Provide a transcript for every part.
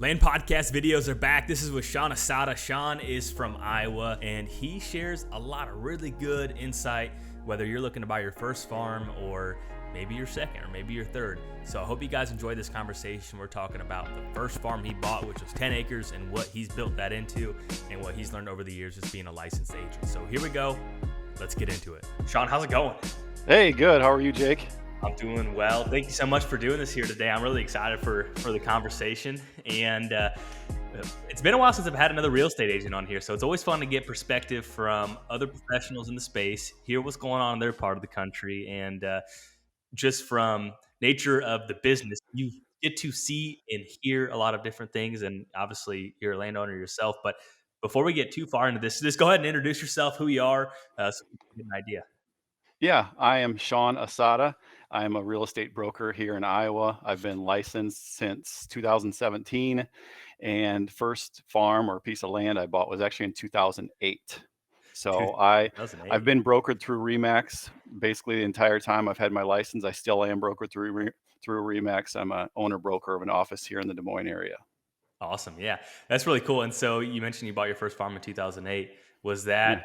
Land podcast videos are back. This is with Sean Asada. Sean is from Iowa, and he shares a lot of really good insight, whether you're looking to buy your first farm or maybe your second or maybe your third. So I hope you guys enjoy this conversation. We're talking about the first farm he bought, which was 10 acres, and what he's built that into and what he's learned over the years as being a licensed agent. So here we go. Let's get into it. Sean, how's it going? Hey, good. How are you, Jake? I'm doing well. Thank you so much for doing this here today. I'm really excited for the conversation. And it's been a while since I've had another real estate agent on here. So it's always fun to get perspective from other professionals in the space, hear what's going on in their part of the country. And just from nature of the business, you get to see and hear a lot of different things. And obviously, you're a landowner yourself. But before we get too far into this, just go ahead and introduce yourself, who you are, so we can get an idea. Yeah, I am Sean Asada. I am a real estate broker here in Iowa. I've been licensed since 2017, and first farm or piece of land I bought was actually in 2008. So I've 2008. been brokered through Remax basically the entire time I've had my license. I still am brokered through Remax. I'm a owner broker of an office here in the Des Moines area. Awesome. Yeah, that's really cool. And so you mentioned you bought your first farm in 2008. Was that,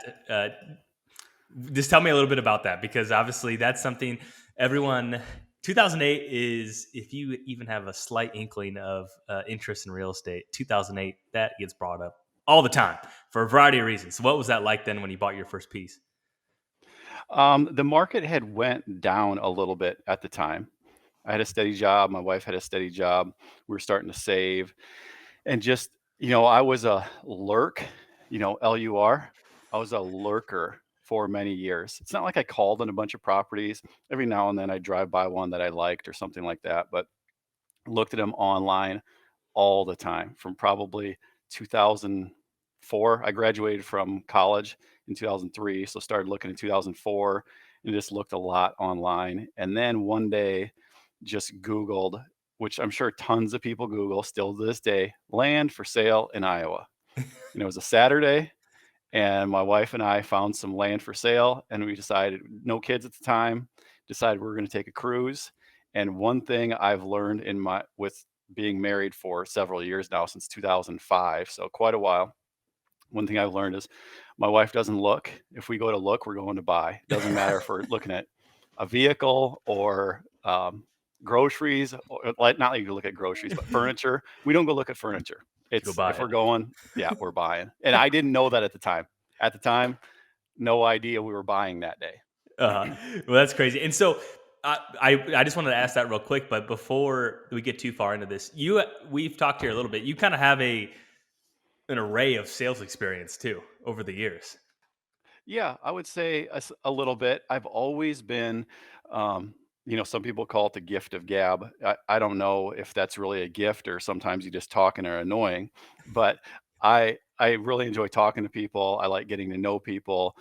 just tell me a little bit about that, because obviously that's something everyone, 2008 is, if you even have a slight inkling of interest in real estate, 2008, that gets brought up all the time for a variety of reasons. So what was that like then when you bought your first piece? The market had went down a little bit at the time. I had a steady job. My wife had a steady job. We were starting to save. And just, I was a lurk, LUR. I was a lurker for many years. It's not like I called on a bunch of properties. Every now and then I drive by one that I liked or something like that, but looked at them online all the time from probably 2004. I graduated from college in 2003, so started looking in 2004 and just looked a lot online. And then one day just Googled, which I'm sure tons of people Google still to this day, land for sale in Iowa. And it was a Saturday, and my wife and I found some land for sale, and we decided, no kids at the time, decided we were going to take a cruise. And one thing I've learned with being married for several years now, since 2005, so quite a while, one thing I've learned is my wife doesn't look. If we go to look, we're going to buy. It doesn't matter if we're looking at a vehicle or groceries, or not like you look at groceries, but furniture. We don't go look at furniture. Go It's buy if it. we're going, yeah, we're buying. And I didn't know that at the time. At the time, no idea we were buying that day. Well, that's crazy. And so I just wanted to ask that real quick, but before we get too far into this, we've talked here a little bit. You kind of have an array of sales experience too over the years. Yeah, I would say a little bit. I've always been, some people call it the gift of gab. I don't know if that's really a gift or sometimes you just talk and are annoying, but I really enjoy talking to people. I like getting to know people.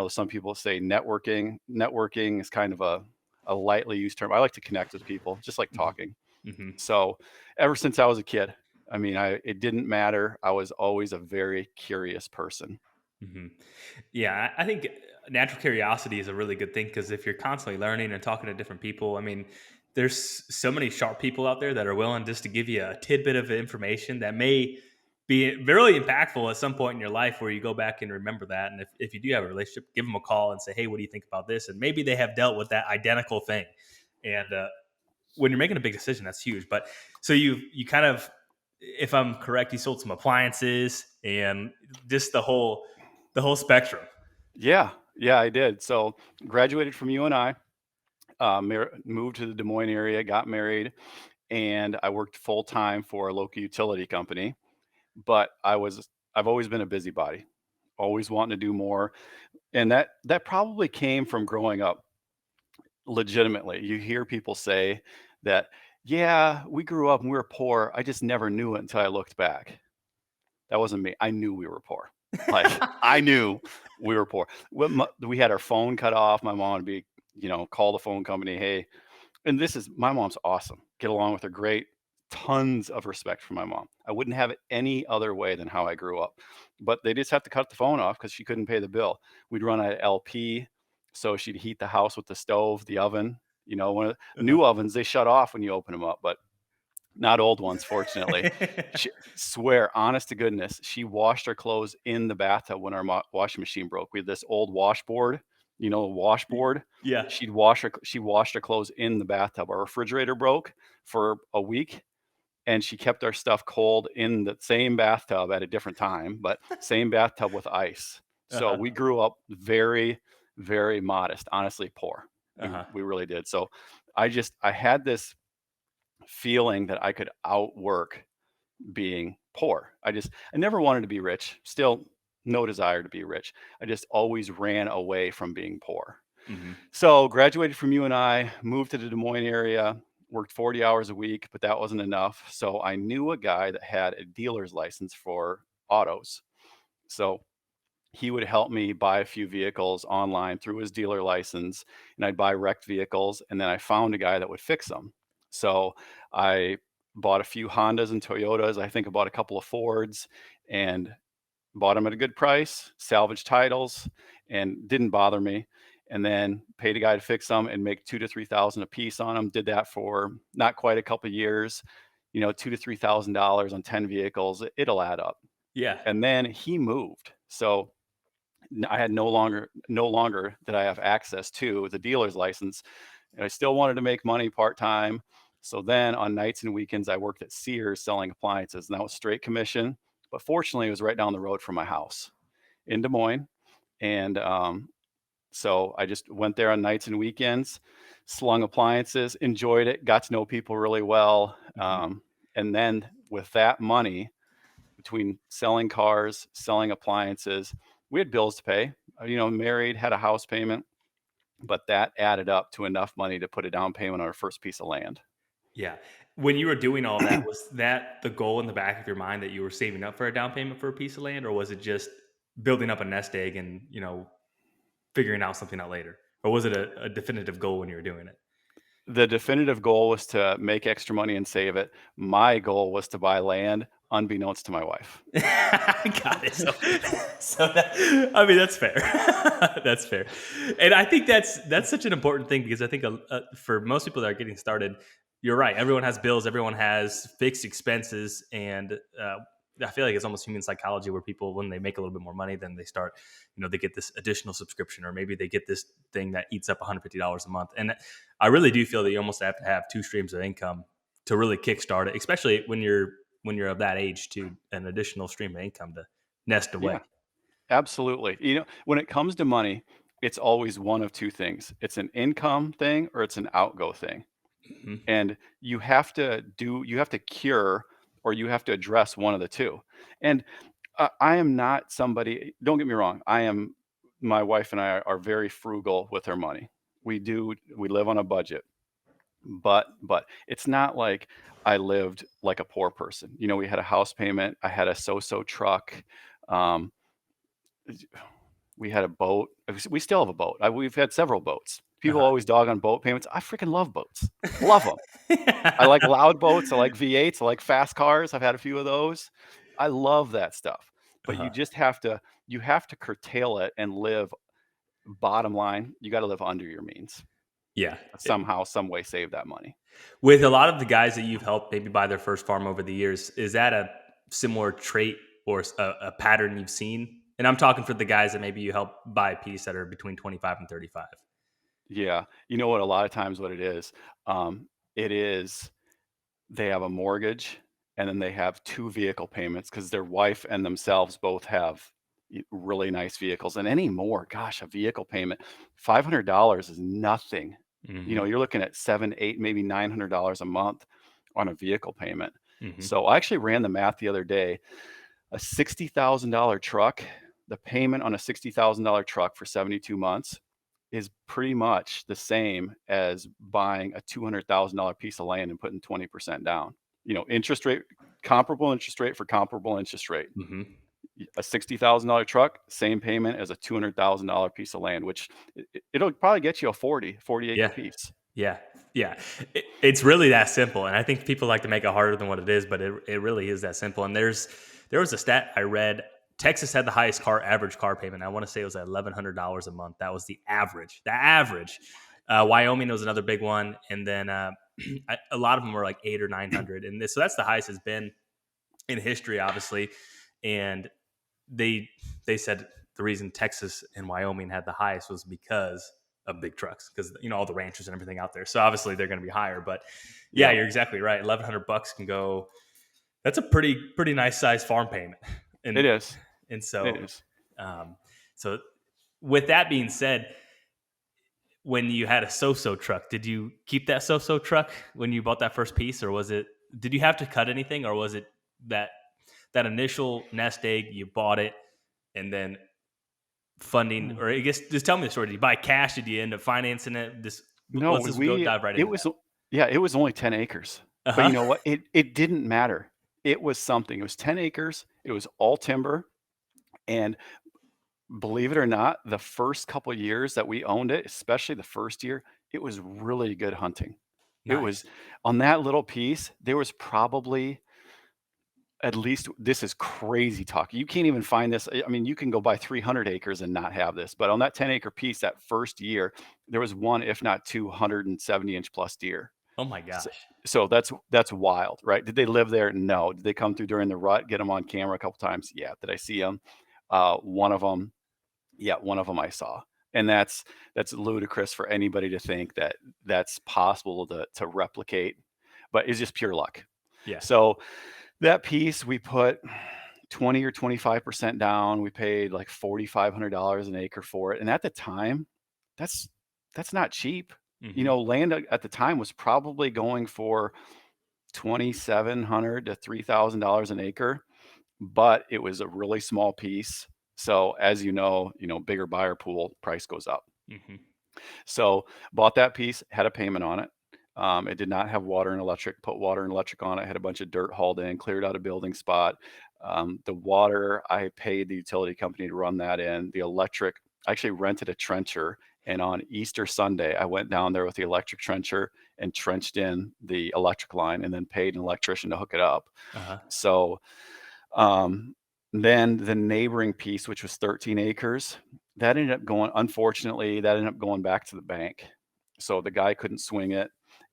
Some people say networking. Networking is kind of a lightly used term. I like to connect with people, just like Hmm. talking. Hmm. So ever since I was a kid, I mean, it didn't matter. I was always a very curious person. Hmm. Yeah, I think natural curiosity is a really good thing, because if you're constantly learning and talking to different people, I mean, there's so many sharp people out there that are willing just to give you a tidbit of information that may be really impactful at some point in your life where you go back and remember that. And if you do have a relationship, give them a call and say, hey, what do you think about this? And maybe they have dealt with that identical thing. And when you're making a big decision, that's huge. But so you kind of, if I'm correct, you sold some appliances and just the whole spectrum. Yeah, I did. So graduated from UNI, moved to the Des Moines area, got married, and I worked full time for a local utility company. But I've always been a busybody, always wanting to do more, and that probably came from growing up. Legitimately, you hear people say that, yeah, we grew up and we were poor. I just never knew it until I looked back. That wasn't me. I knew we were poor. Like I knew we were poor. We had our phone cut off. My mom would be, call the phone company. Hey, and my mom's awesome. Get along with her great. Tons of respect for my mom. I wouldn't have it any other way than how I grew up. But they just have to cut the phone off because she couldn't pay the bill. We'd run out of LP, so she'd heat the house with the stove, the oven. One of the Uh-huh. new ovens, they shut off when you open them up, but Not old ones, fortunately. Swear, honest to goodness, she washed her clothes in the bathtub when our washing machine broke. We had this old washboard, washboard. Yeah. She washed her clothes in the bathtub. Our refrigerator broke for a week, and she kept our stuff cold in the same bathtub at a different time, but same bathtub with ice. So Uh-huh. we grew up very, very modest, honestly poor. We Uh-huh. we really did. So I had this feeling that I could outwork being poor. I never wanted to be rich. Still no desire to be rich. I just always ran away from being poor. Mhm. So graduated from UNI, moved to the Des Moines area, worked 40 hours a week, but that wasn't enough. So I knew a guy that had a dealer's license for autos. So he would help me buy a few vehicles online through his dealer license, and I'd buy wrecked vehicles, and then I found a guy that would fix them. So I bought a few Hondas and Toyotas. I think I bought a couple of Fords, and bought them at a good price, salvage titles, and didn't bother me. And then paid a guy to fix them and make 2 to 3 thousand a piece on them. Did that for not quite a couple of years. $2 to 3 thousand on 10 vehicles. It'll add up. Yeah. And then he moved, so I had no longer did I have access to the dealer's license, and I still wanted to make money part time. So then on nights and weekends, I worked at Sears selling appliances, and that was straight commission. But fortunately, it was right down the road from my house in Des Moines, and so I just went there on nights and weekends, slung appliances, enjoyed it, got to know people really well, Mhm. and then with that money, between selling cars, selling appliances, we had bills to pay. Married, had a house payment, but that added up to enough money to put a down payment on our first piece of land. Yeah. When you were doing all that, was that the goal in the back of your mind that you were saving up for a down payment for a piece of land, or was it just building up a nest egg and, figuring out something out later? Or was it a definitive goal when you were doing it? The definitive goal was to make extra money and save it. My goal was to buy land, unbeknownst to my wife. Got it. I mean, that's fair. That's fair, and I think that's such an important thing because I think for most people that are getting started, you're right. Everyone has bills. Everyone has fixed expenses, and I feel like it's almost human psychology where people, when they make a little bit more money, then they start, they get this additional subscription, or maybe they get this thing that eats up $150 a month. And I really do feel that you almost have to have two streams of income to really kickstart it, especially when you're of that age, to an additional stream of income to nest Yeah, away. absolutely. When it comes to money, it's always one of two things. It's an income thing or it's an outgo thing. Mhm. And you have to cure or you have to address one of the two. And I am not somebody, don't get me wrong, my wife and I are very frugal with our money. We live on a budget, but it's not like I lived like a poor person. We had a house payment, I had a so-so truck, um, we had a boat. We still have a boat. We've had several boats. People Uh-huh. always dog on boat payments. I freaking love boats. Love them. I like loud boats. I like V8s. I like fast cars. I've had a few of those. I love that stuff. But Uh-huh. you have to curtail it and live. Bottom line, you got to live under your means. Yeah. Somehow, some way, save that money. With a lot of the guys that you've helped maybe buy their first farm over the years, is that a similar trait or a pattern you've seen? And I'm talking for the guys that maybe you help buy a piece that are between 25 and 35. Yeah, you know what? A lot of times, what it is they have a mortgage and then they have two vehicle payments because their wife and themselves both have really nice vehicles. And anymore, gosh, a vehicle payment, $500 is nothing. Hmm. You're looking at 7, 8, maybe $900 a month on a vehicle payment. Hmm. So I actually ran the math the other day. A $60,000 truck, the payment on a $60,000 truck for 72 months is pretty much the same as buying a $200,000 piece of land and putting 20% down. Interest rate, comparable interest rate for comparable interest rate. Hmm. A $60,000 truck, same payment as a $200,000 piece of land, which it'll probably get you a 40 acre Yeah. piece. Yeah. Yeah. It's really that simple. And I think people like to make it harder than what it is, but it really is that simple. And there was a stat I read. Texas had the highest average car payment. I want to say it was $1,100 a month. That was the average. The average. Wyoming was another big one. And then A lot of them were like 8 or 900, and so that's the highest it's been in history, obviously. And they they said the reason Texas and Wyoming had the highest was because of big trucks, because all the ranchers and everything out there. So obviously they're going to be higher. But yeah, Yep. you're exactly right. $1,100 can go. That's a pretty nice size farm payment, It and is. and It so is. um, so with that being said, when you had a so-so truck, did you keep that so-so truck when you bought that first piece, or was it? Did you have to cut anything, or was it that that initial nest egg you bought it and then funding, Mm. or I guess just tell me the story. Did you buy cash? Did you end up financing it? Just No, let's just go dive right it into was that. yeah, it was only 10 acres. Uh But huh. you know what? It didn't matter. It was something. It was 10 acres. It was all timber. And believe it or not, the first couple years that we owned it, especially the first year, it was really good hunting. It was Nice. on that little piece, there was probably at least this is crazy talk. You can't even find this. I mean, you can go buy 300 acres and not have this, but on that 10-acre piece that first year, there was one, if not 270-inch plus deer. Oh my So, gosh. so that's wild, right? Did they live there? No. Did they come through during the rut? Get them on camera a couple times? Yeah. Did I see them? One of them, yeah, one of them I saw, and that's ludicrous for anybody to think that that's possible to replicate, but it's just pure luck. Yeah. So that piece we put 20 or 25% down. We paid like $4,500 an acre for it. And at the time, that's that's not cheap. Hmm. Land at the time was probably going for 2,700 to $3,000 an acre, but it was a really small piece. So as bigger buyer pool, price goes up. Hmm. So bought that piece, had a payment on it. It did not have water and electric. Put water and electric on it. Had a bunch of dirt hauled in, cleared out a building spot. The water, I paid the utility company to run that in. The electric, I actually rented a trencher, and on Easter Sunday, I went down there with the electric trencher and trenched in the electric line, and then paid an electrician to hook it up. Uh huh. So um, then the neighboring piece, which was 13 acres, that ended up going back to the bank. So the guy couldn't swing it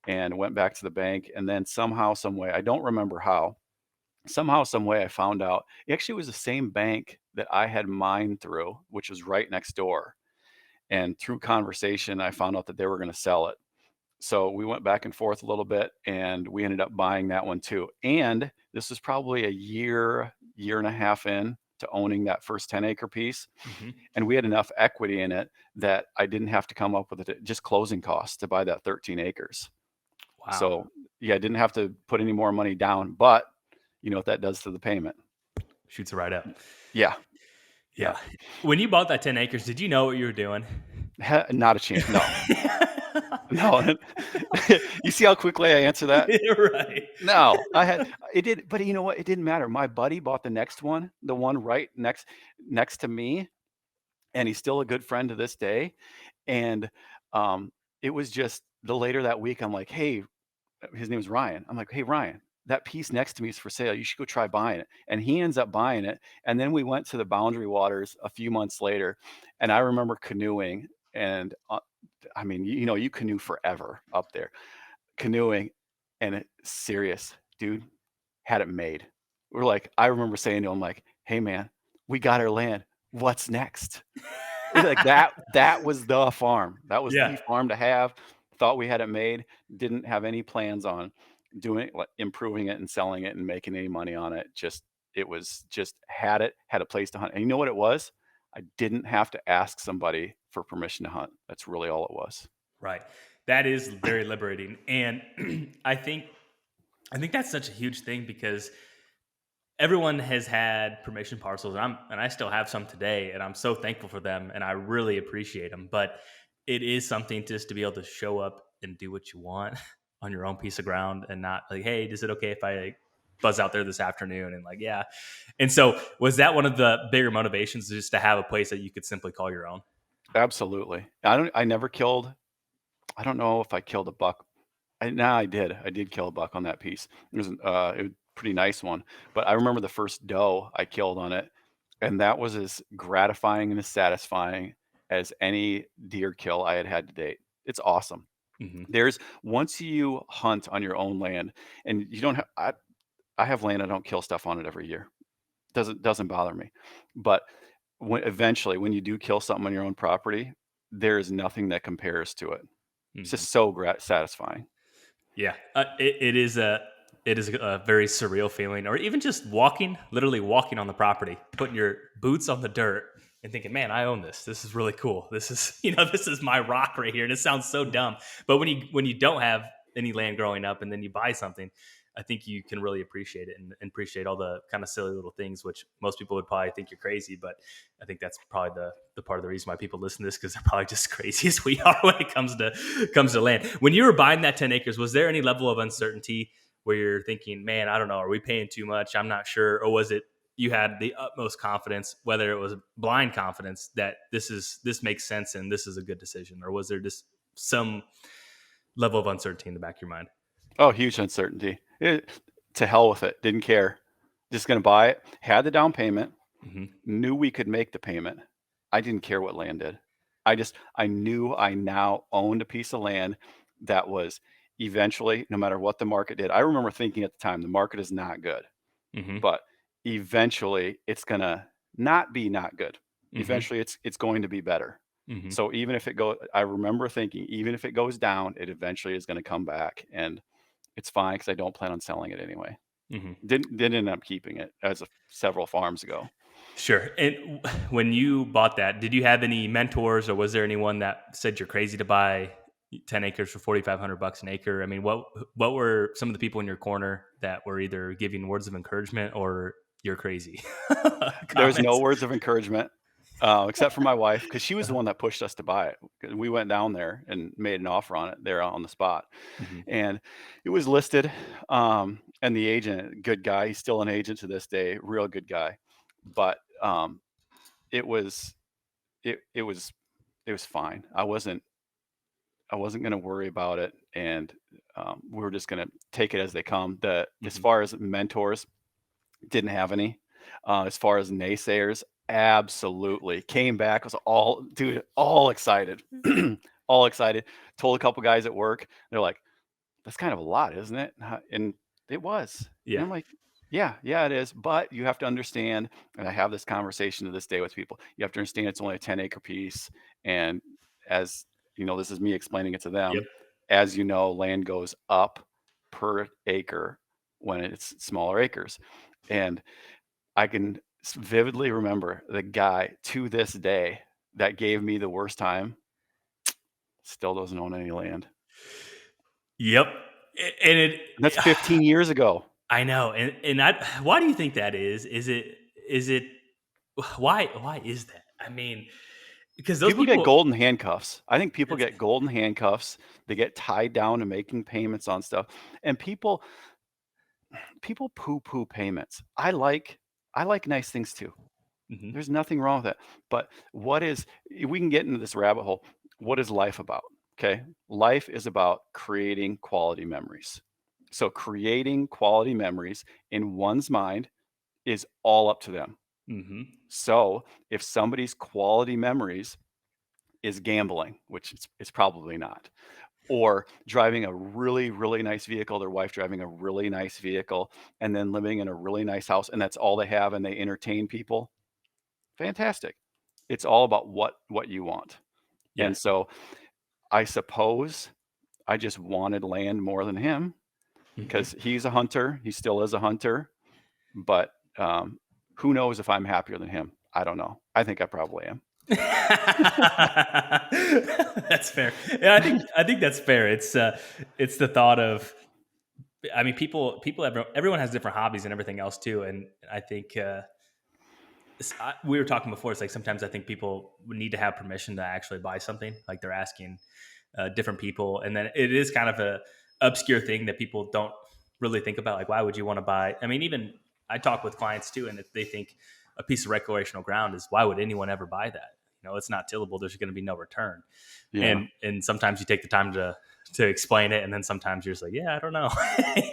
and went back to the bank. And then somehow, some way, I don't remember how, somehow, some way I found out it actually was the same bank that I had mine through, which was right next door. And through conversation, I found out that they were going to sell it. So we went back and forth a little bit, and we ended up buying that one too. And this was probably a year and a half in to owning that first 10-acre piece. Hmm. And we had enough equity in it that I didn't have to come up with it, just closing costs to buy that 13 acres. Wow. So yeah, I didn't have to put any more money down, but you know what that does to the payment. Shoots it right up. Yeah. Yeah. Yeah. When you bought that 10 acres, did you know what you were doing? Not a chance. No, no. You see how quickly I answer that? You're right. No, I had it did, but you know what? It didn't matter. My buddy bought the next one, the one right next to me, and he's still a good friend to this day. And it was just the later that week, I'm like, hey, his name is Ryan. I'm like, hey Ryan, that piece next to me is for sale. You should go try buying it. And he ends up buying it. And then we went to the Boundary Waters a few months later, and I remember canoeing. And I mean, you canoe forever up there, canoeing, and serious dude had it made. We're like, I remember saying to him, like, hey man, we got our land. What's next? Like that was the farm. That was Yeah. the farm to have. Thought we had it made. Didn't have any plans on doing it, like improving it and selling it and making any money on it. Just it was just had it, had a place to hunt. And you know what it was? I didn't have to ask somebody for permission to hunt. That's really all it was. Right. That is very liberating. And I think that's such a huge thing because everyone has had permission parcels, and I still have some today, and I'm so thankful for them, and I really appreciate them. But it is something just to be able to show up and do what you want on your own piece of ground, and not like, hey, is it okay if I like, buzz out there this afternoon? And like, yeah. And so, was that one of the bigger motivations, just to have a place that you could simply call your own? Absolutely. I never killed. I don't know if I killed a buck. I did. I did kill a buck on that piece. It was a pretty nice one. But I remember the first doe I killed on it, and that was as gratifying and as satisfying as any deer kill I had had to date. It's awesome. Hmm. There's once you hunt on your own land, and you don't have I have land, I don't kill stuff on it every year. Doesn't bother me. But eventually, when you do kill something on your own property, there is nothing that compares to it. It's Hmm. just so satisfying. Yeah, it is a very surreal feeling, or even just walking, literally walking on the property, putting your boots on the dirt, and thinking, "Man, I own this. This is really cool. This is this is my rock right here." And it sounds so dumb, but when you don't have any land growing up, and then you buy something, I think you can really appreciate it and appreciate all the kind of silly little things, which most people would probably think you're crazy, but I think that's probably the part of the reason why people listen to this because they're probably just crazy as we are when it comes to land. When you were buying that 10 acres, was there any level of uncertainty where you're thinking, man, I don't know, are we paying too much? I'm not sure, or was it you had the utmost confidence, whether it was blind confidence that this makes sense and this is a good decision, or was there just some level of uncertainty in the back of your mind? Oh, huge uncertainty. To hell with it. Didn't care. Just going to buy it. Had the down payment. Hmm. Knew we could make the payment. I didn't care what land did. I knew I now owned a piece of land that was eventually, no matter what the market did. I remember thinking at the time, the market is not good, Hmm. but eventually it's gonna not be not good. Hmm. Eventually it's going to be better. Hmm. So even if it go, I remember thinking, even if it goes down, it eventually is going to come back, and it's fine because I don't plan on selling it anyway. Hmm. Didn't end up keeping it as of several farms ago. Sure. And when you bought that, did you have any mentors, or was there anyone that said you're crazy to buy 10 acres for 4,500 bucks an acre? I mean, what were some of the people in your corner that were either giving words of encouragement or you're crazy There's no comments? words of encouragement, except for my wife, because she was the one that pushed us to buy it. 'Cause we went down there and made an offer on it there on the spot, Hmm. and it was listed. And the agent, good guy, he's still an agent to this day, real good guy. But it was it was it was fine. I wasn't going to worry about it, and we were just going to take it as they come. The As Hmm. far as mentors, didn't have any. As far as naysayers, absolutely. Came back, was all dude, all excited. All excited. Told a couple guys at work, they're like, "That's kind of a lot, isn't it?" And it was. And Yeah. I'm like, "Yeah, yeah, it is. But you have to understand," and I have this conversation to this day with people. You have to understand it's only a 10-acre piece. And as you know, this is me explaining it to Yep. them. As you know, land goes up per acre when it's smaller acres. And I can vividly remember the guy to this day that gave me the worst time still doesn't own any land. Yep. And And that's 15 years ago. I know. And why do you think that is? Is it why is that? I mean, because those People get people. golden handcuffs. I think people It's get golden handcuffs. They get tied down to making payments on stuff. And people poo-poo payments. I like nice things too. Mhm. There's nothing wrong with that. But we can get into this rabbit hole. What is life about? Okay. Life is about creating quality memories. So creating quality memories in one's mind is all up to them. Mhm. So if somebody's quality memories is gambling, which it's probably not, or driving a really, really nice vehicle, their wife driving a really nice vehicle, and then living in a really nice house, and that's all they have, and they entertain people, fantastic. It's all about what you want. Yeah. And so I suppose I just wanted land more than him Mhm. because he's a hunter. He still is a hunter, but who knows if I'm happier than him? I don't know. I think I probably am. That's fair. Yeah, I think that's fair. It's the thought of. I mean, everyone has different hobbies and everything else too, and I think we were talking before. It's like sometimes I think people would need to have permission to actually buy something. Like they're asking different people, and then it is kind of a obscure thing that people don't really think about. Like, why would you want to buy? I mean, even I talk with clients too, and if they think a piece of recreational ground is, why would anyone ever buy that? It's not tillable. There's going to be no return, Yeah. and sometimes you take the time to explain it, and then sometimes you're just like, yeah, I don't know.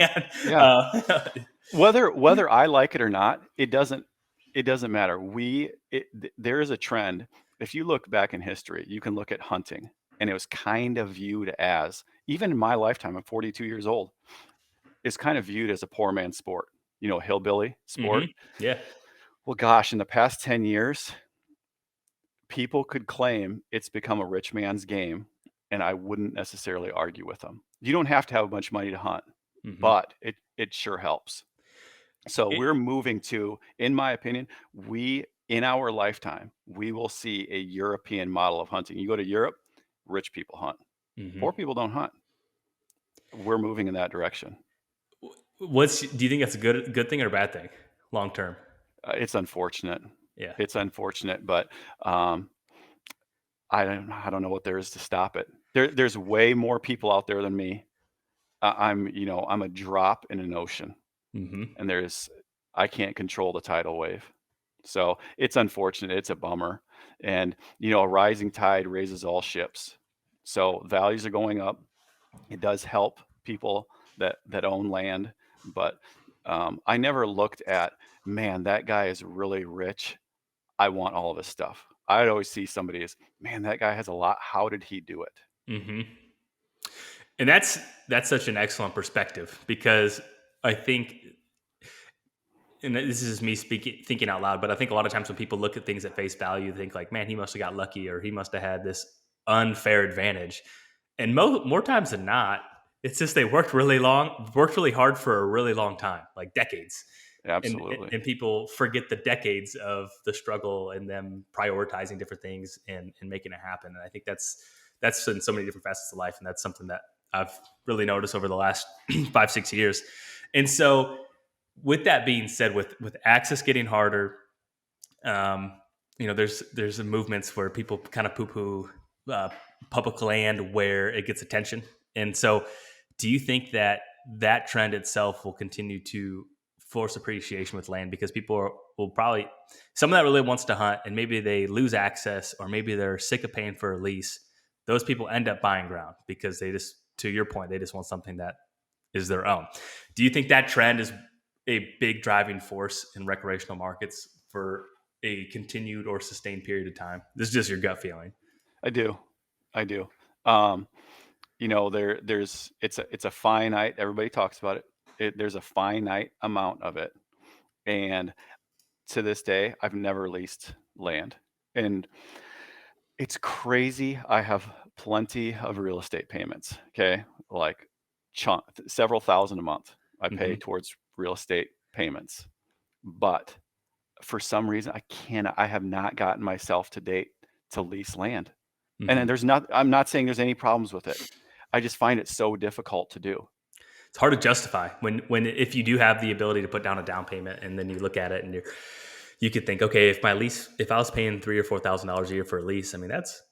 And, Yeah. Whether I like it or not, it doesn't matter. There is a trend. If you look back in history, you can look at hunting, and it was kind of viewed as even in my lifetime, I'm 42 years old, is kind of viewed as a poor man's sport, hillbilly sport. Hmm. Yeah. Well, gosh, in the past 10 years, people could claim it's become a rich man's game, and I wouldn't necessarily argue with them. You don't have to have much money to hunt, Hmm. but it sure helps. So we're moving to, in my opinion, in our lifetime, we will see a European model of hunting. You go to Europe, rich people hunt. Hmm. Poor people don't hunt. We're moving in that direction. Do you think that's a good thing or a bad thing long term? It's unfortunate. Yeah. It's unfortunate, but um, I don't know what there is to stop it. There's way more people out there than me. I'm a drop in an ocean, Hmm. and I can't control the tidal wave. So it's unfortunate. It's a bummer. And a rising tide raises all ships. So values are going up. It does help people that own land, but I never looked at, man, that guy is really rich. I want all of his stuff. I'd always see somebody as, man, that guy has a lot. How did he do it? Hmm. And that's such an excellent perspective because I think, and this is me speaking thinking out loud, but I think a lot of times when people look at things at face value, they think like, man, he must have got lucky or he must have had this unfair advantage. And more times than not, it's just they worked really hard for a really long time, like decades. And, Absolutely. and people forget the decades of the struggle and them prioritizing different things and making it happen. And I think that's in so many different facets of life. And that's something that I've really noticed over the last 5, 6 years. And so with that being said, with access getting harder, um, there's movements where people kind of poo poo public land where it gets attention, and so do you think that trend itself will continue to force appreciation with land because will probably someone that really wants to hunt and maybe they lose access or maybe they're sick of paying for a lease, those people end up buying ground because they just, to your point, they just want something that is their own. Do you think that trend is a big driving force in recreational markets for a continued or sustained period of time? This is just your gut feeling. I do. I do. Um, there's it's a finite. Everybody talks about it. There's a finite amount of it, and to this day, I've never leased land, and it's crazy. I have plenty of real estate payments. Okay, like several thousand a month. I pay Hmm. towards real estate payments, but for some reason, I have not gotten myself to date to lease land. And then Hmm. I'm not saying there's any problems with it. I just find it so difficult to do. It's hard to justify when if you do have the ability to put down a down payment and then you look at it and you could think, okay, if I was paying $3,000 or $4,000 a year for a lease, I mean that's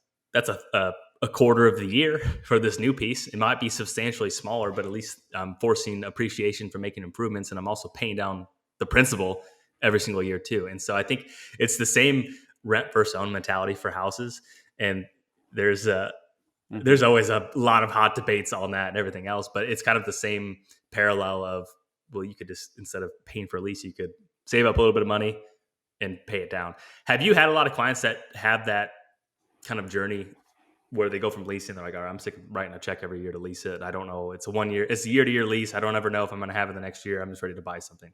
a quarter of the year for this new piece. It might be substantially smaller, but at least I'm forcing appreciation for making improvements, and I'm also paying down the principal every single year too. And so I think it's the same rent versus own mentality for houses, and there's a Mhm. there's always a lot of hot debates on that and everything else, but it's kind of the same parallel of, well, you could just, instead of paying for a lease, you could save up a little bit of money and pay it down. Have you had a lot of clients that have that kind of journey where they go from leasing, they're like, all right, I'm sick of writing a check every year to lease it. I don't know. It's a year to year lease. I don't ever know if I'm going to have it the next year. I'm just ready to buy something.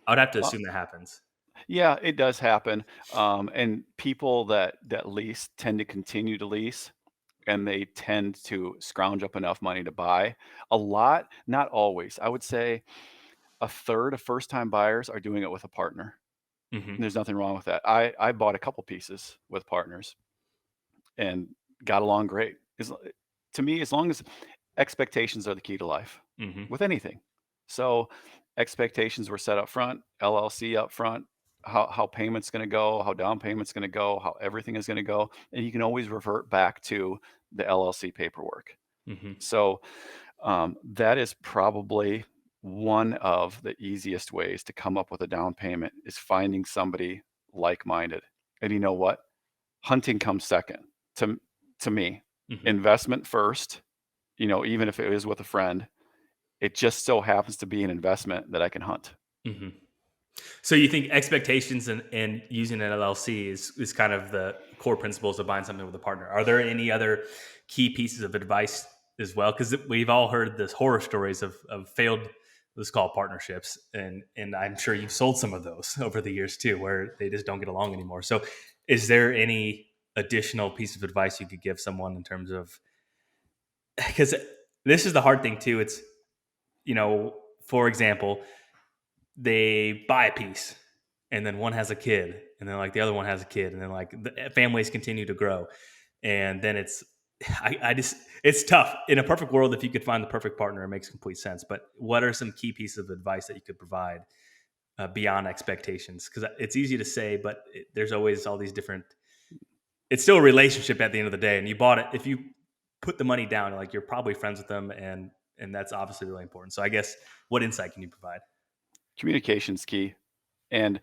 I would have to Well, assume that happens. yeah, it does happen. And people that lease tend to continue to lease, and they tend to scrounge up enough money to buy. A lot, not always. I would say a third of first-time buyers are doing it with a partner. Hmm. There's nothing wrong with that. I bought a couple pieces with partners and got along great. To me, as long as expectations are the key to life Hmm. with anything. So expectations were set up front, LLC up front, how payment's going to go, how down payment's going to go, how everything is going to go, and you can always revert back to the LLC paperwork. Hmm. So that is probably one of the easiest ways to come up with a down payment is finding somebody like-minded. And you know what? Hunting comes second to to me. Hmm. Investment first, even if it is with a friend, it just so happens to be an investment that I can hunt. Hmm. So you think expectations and using an LLC is kind of the core principles of buying something with a partner. Are there any other key pieces of advice as well, because we've all heard this horror stories of failed, let's call it partnerships, and I'm sure you've sold some of those over the years too, where they just don't get along anymore. So, is there any additional piece of advice you could give someone in terms of, because this is the hard thing too. It's, for example, they buy a piece and then one has a kid and then like the other one has a kid and then like the families continue to grow, and then it's I just, it's tough. In a perfect world, if you could find the perfect partner, it makes complete sense. But what are some key pieces of advice that you could provide beyond expectations? Because it's easy to say, but there's always all these different, it's still a relationship at the end of the day, and you bought it. If you put the money down, like you're probably friends with them, and that's obviously really important. So I guess, what insight can you provide? Communication's key. And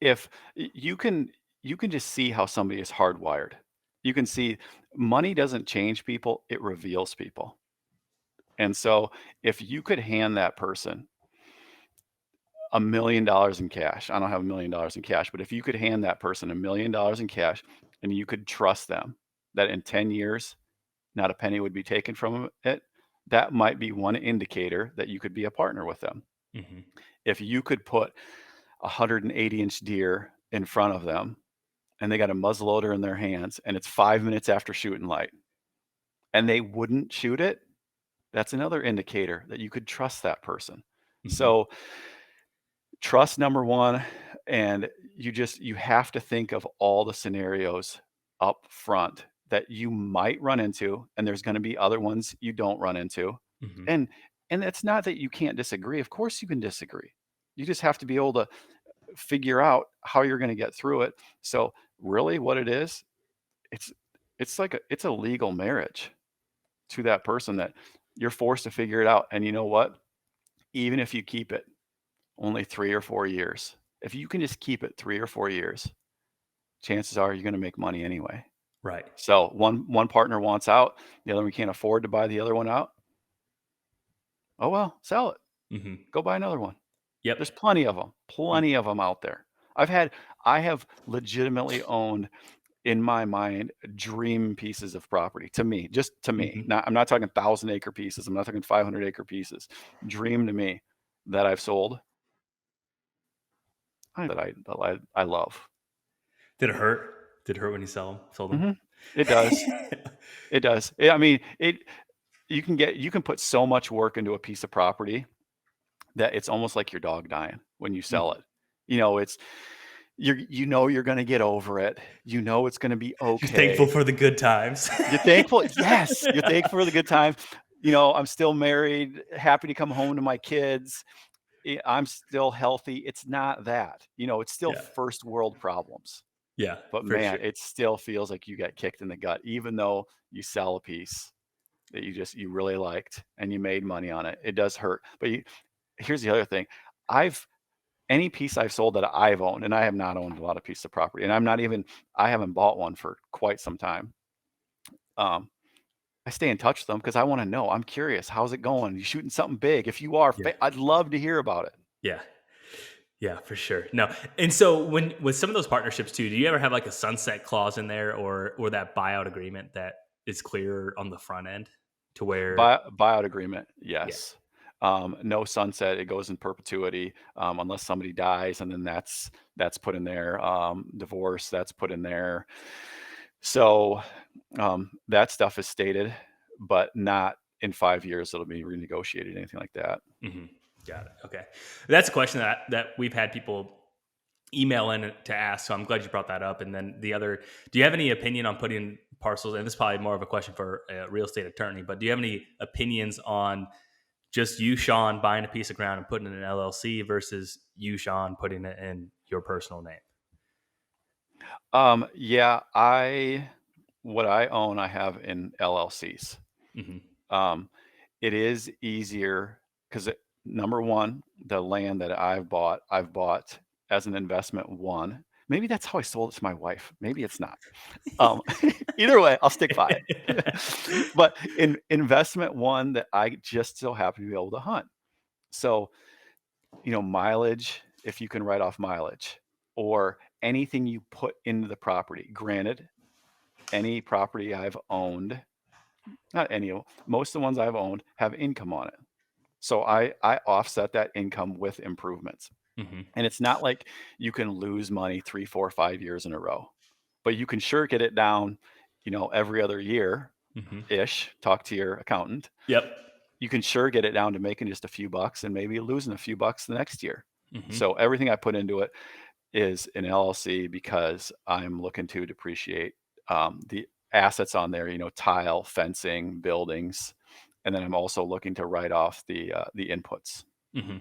if you can just see how somebody is hardwired. You can see money doesn't change people, it reveals people. And so if you could hand that person $1 million in cash, I don't have $1 million in cash, but if you could hand that person $1 million in cash and you could trust them that in 10 years, not a penny would be taken from it, that might be one indicator that you could be a partner with them. Hmm. If you could put a 180-inch deer in front of them and they got a muzzleloader in their hands and it's 5 minutes after shooting light and they wouldn't shoot it, that's another indicator that you could trust that person. Hmm. So trust number one, and you have to think of all the scenarios up front that you might run into, and there's going to be other ones you don't run into. Hmm. And it's not that you can't disagree. Of course you can disagree. You just have to be able to figure out how you're going to get through it. So really what it is, it's it's a legal marriage to that person that you're forced to figure it out. And you know what? Even if you keep it only 3 or 4 years, if you can just keep it 3 or 4 years, chances are you're going to make money anyway. Right. So one partner wants out, the other one can't afford to buy the other one out. Oh well, sell it. Hmm. Go buy another one. Yep. There's plenty of them out there. I have legitimately owned in my mind dream pieces of property to me, just to me. Hmm. Not, I'm not talking 1,000 acre pieces. I'm not talking 500 acre pieces. Dream to me that I've sold that I love. Did it hurt? Did it hurt when you sold them? Hmm. It does. It does. I mean, you can put so much work into a piece of property that it's almost like your dog dying when you sell Mhm. it. It's you're going to get over it. You know it's going to be You're thankful okay. for the good times. You're thankful. Yes, you're thankful for the good time. I'm still married, happy to come home to my kids. I'm still healthy. It's not that. It's still Yeah. first world problems. Yeah, But for man, sure. it still feels like you got kicked in the gut, even though you sell a piece that you really liked and you made money on it. It does hurt. But here's the other thing. I've any piece I've sold that I've owned, and I have not owned a lot of pieces of property, and I haven't bought one for quite some time. Um, I stay in touch with them because I want to know. I'm curious. How's it going? You shooting something big? If you are, Yeah. I'd love to hear about it. Yeah. Yeah, for sure. No. And so when with some of those partnerships too, do you ever have like a sunset clause in there, or that buyout agreement that is clear on the front end to where, Buyout agreement, yeah. yes. No sunset. It goes in perpetuity unless somebody dies, and then that's put in there. Divorce, that's put in there. So that stuff is stated, but not in 5 years it'll be renegotiated, anything like that. Hmm. Got it. Okay. That's a question that we've had people email in to ask. So I'm glad you brought that up. And then the other, do you have any opinion on putting parcels? And this is probably more of a question for a real estate attorney, but do you have any opinions on just you, Sean, buying a piece of ground and putting it in an LLC versus you, Sean, putting it in your personal name? Yeah, what I own, I have in LLCs. Hmm. Um, it is easier because number one, the land that I've bought as an investment one. Maybe that's how I sold it to my wife. Maybe it's not. Um, Either way, I'll stick by it. But in investment one that I just so happen to be able to hunt. So, mileage, if you can write off mileage or anything you put into the property. Granted, any property I've owned not any of most of the ones I've owned have income on it. So I offset that income with improvements. Hmm. And it's not like you can lose money 3, 4, 5 years in a row, but you can sure get it down, every other year Hmm. ish. Talk to your accountant. Yep. You can sure get it down to making just a few bucks and maybe losing a few bucks the next year. Hmm. So everything I put into it is an LLC because I'm looking to depreciate the assets on there, tile, fencing, buildings, and then I'm also looking to write off the inputs. Hmm.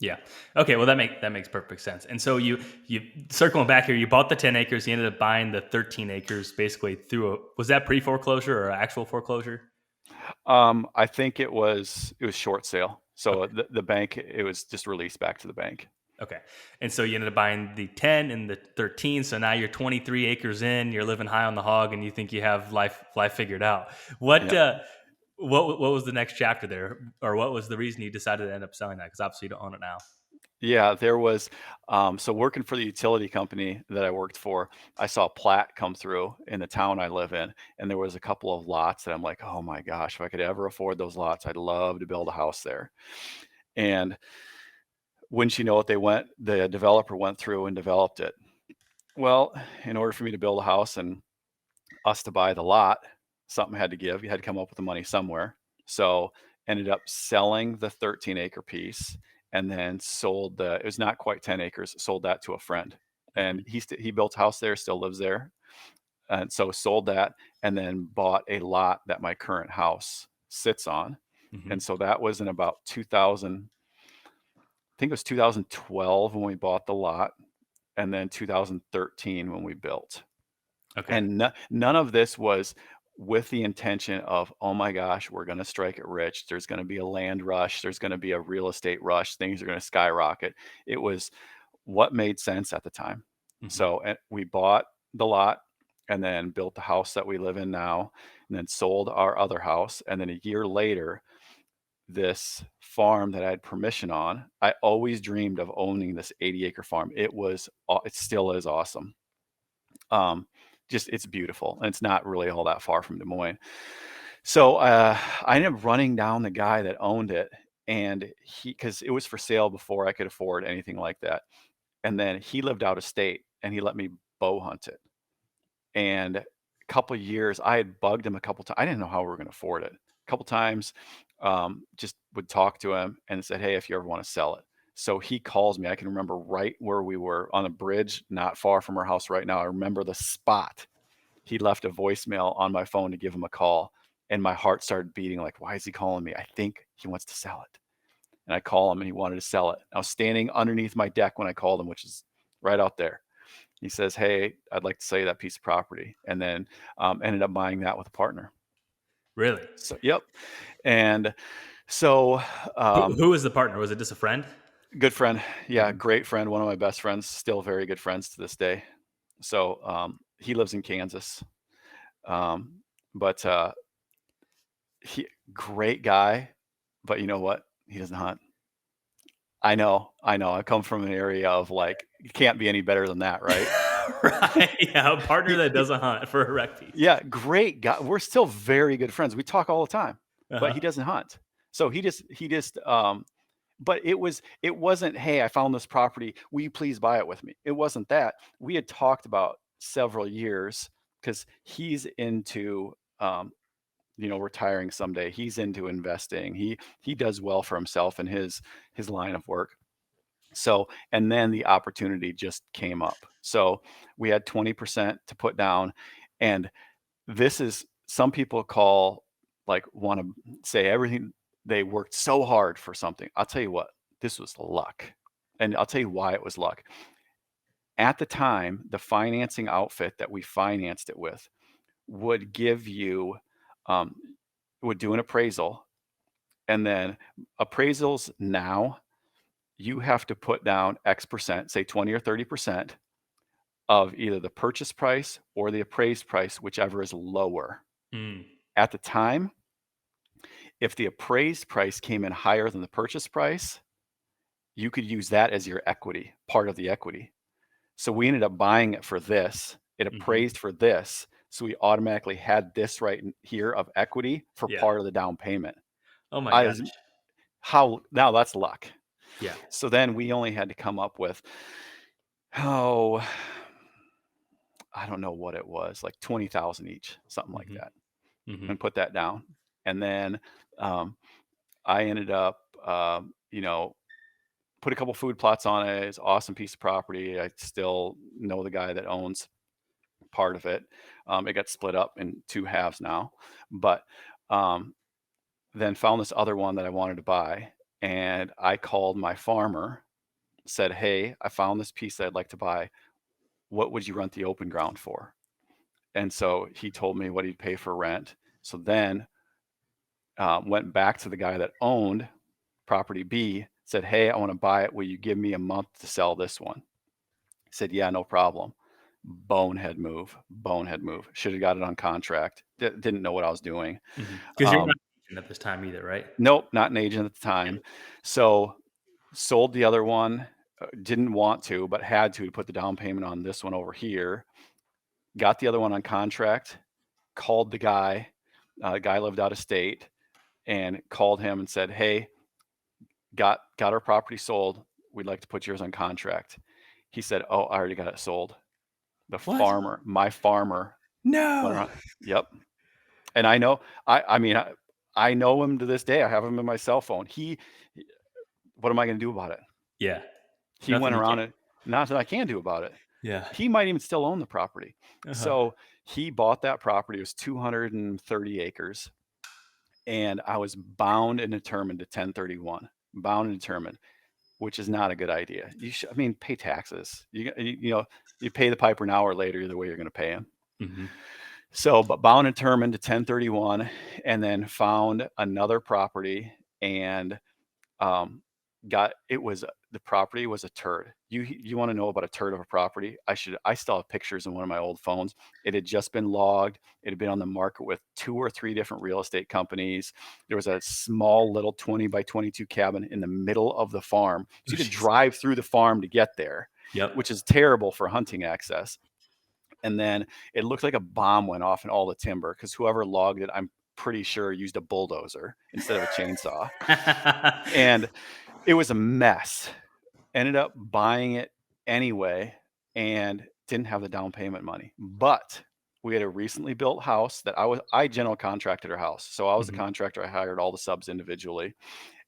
Yeah. Okay. Well, that makes perfect sense. And so you circling back here, you bought the 10 acres. You ended up buying the 13 acres, basically through a was that pre foreclosure or actual foreclosure? I think it was short sale, so Okay. the bank it was just released back to the bank. Okay. And so you ended up buying the 10 and the 13. So now you're 23 acres in. You're living high on the hog, and you think you have life figured out. What Yeah, uh, what was the next chapter there, or what was the reason you decided to end up selling that? Because obviously you don't own it now. yeah. There was so working for the utility company that I worked for, I saw a plat come through in the town I live in, and there was a couple of lots that I'm like, oh my gosh, if I could ever afford those lots, I'd love to build a house there. And wouldn't you know it, the developer went through and developed it. Well, in order for me to build a house and us to buy the lot, something had to give. You had to come up with the money somewhere. So ended up selling the 13-acre piece and then it was not quite 10 acres, sold that to a friend. And Hmm. he built a house there, still lives there. And so sold that and then bought a lot that my current house sits on. Hmm. And so that was in about 2000, I think it was 2012 when we bought the lot, and then 2013 when we built. Okay. And none of this was with the intention of, oh my gosh, we're going to strike it rich. There's going to be a land rush. There's going to be a real estate rush. Things are going to skyrocket. It was what made sense at the time. Hmm. So we bought the lot and then built the house that we live in now, and then sold our other house. And then a year later, this farm that I had permission on, I always dreamed of owning this 80-acre farm. It still is awesome. Um, just it's beautiful, and it's not really all that far from Des Moines. So I ended up running down the guy that owned it, and because it was for sale before I could afford anything like that, and then he lived out of state, and he let me bow hunt it. And a couple years, I had bugged him a couple times. I didn't know how we were going to afford it. A couple times, just would talk to him and said, "Hey, if you ever want to sell it." So he calls me. I can remember right where we were on a bridge, not far from our house right now. I remember the spot. He left a voicemail on my phone to give him a call, and my heart started beating. Like, why is he calling me? I think he wants to sell it. And I call him, and he wanted to sell it. I was standing underneath my deck when I called him, which is right out there. He says, "Hey, I'd like to sell you that piece of property," and then ended up buying that with a partner. Really? So, yep. And so, Who was the partner? Was it just a friend? good friend, yeah, Hmm. great friend, one of my best friends, still very good friends to this day. So, he lives in Kansas, um, but he great guy. But you know what? He doesn't hunt. I know, I know. I come from an area of like, you can't be any better than that, right? Right. Yeah, a partner he, that he, doesn't hunt for a wreck piece. Yeah, great guy. We're still very good friends. We talk all the time, Uh but he huh. doesn't hunt. So but it wasn't, hey, I found this property. Will you please buy it with me? It wasn't that. We had talked about several years because he's into retiring someday. He's into investing. He does well for himself in his line of work. So, and then the opportunity just came up. So we had 20% to put down, and this is some people call like want to say everything they worked so hard for something. I'll tell you what, this was luck. And I'll tell you why it was luck. At the time, the financing outfit that we financed it with would give you um, would do an appraisal, and then appraisals now you have to put down X percent, say 20 or 30% of either the purchase price or the appraised price, whichever is lower. Mm. At the time, if the appraised price came in higher than the purchase price, you could use that as your equity, part of the equity. So we ended up buying it for this. It Hmm. appraised for this. So we automatically had this right here of equity for Yeah. part of the down payment. Oh my I gosh. was how now that's luck. Yeah. So then we only had to come up with, oh, I don't know what it was, like 20,000 each, something like Mhm. that, Mhm. and put that down. And then um, I ended up, you know, put a couple food plots on it. It's an awesome piece of property. I still know the guy that owns part of it. It got split up in two halves now, but um, then found this other one that I wanted to buy. And I called my farmer, said, "Hey, I found this piece that I'd like to buy. What would you rent the open ground for?" And so he told me what he'd pay for rent. So then went back to the guy that owned property B, said, "Hey, I want to buy it. Will you give me a month to sell this one?" He said, "Yeah, no problem." Bonehead move. Bonehead move. Should have got it on contract. Didn't know what I was doing. Because you're not Um, agent at this time either, right? nope, not an agent at the Yeah. time. So sold the other one. Didn't want to, but had to put the down payment on this one over here. Got the other one on contract. Called the guy. The guy lived out of state, and called him and said, "Hey, got our property sold. We'd like to put yours on contract." He said, "Oh, I already got it sold." What? My farmer went No. around. Yep. And I know, I mean, I know him to this day. I have him in my cell phone. What am I going to do about it? Yeah. He Nothing went you around can't. it. Not that I can do about it. Yeah. He might even still own the property. Uh-huh. So he bought that property. It was 230 acres. And I was bound and determined to 1031, bound and determined, which is not a good idea. You should, I mean, pay taxes. You know, you pay the piper now or later, either way you're going to pay him. Mhm. So, but bound and determined to 1031, and then found another property, and um, got it was the property was a turd. You want to know about a turd of a property? I still have pictures in one of my old phones. It had just been logged. It had been on the market with two or three different real estate companies. There was a small little 20 by 22 cabin in the middle of the farm. So Oh, you had to jeez. drive through the farm to get there, which Yep. is terrible for hunting access. And then it looked like a bomb went off in all the timber because whoever logged it, I'm pretty sure used a bulldozer instead of a chainsaw. And it was a mess. Ended up buying it anyway and didn't have the down payment money. But we had a recently built house that I general contracted our house. So I was the Mhm. contractor. I hired all the subs individually,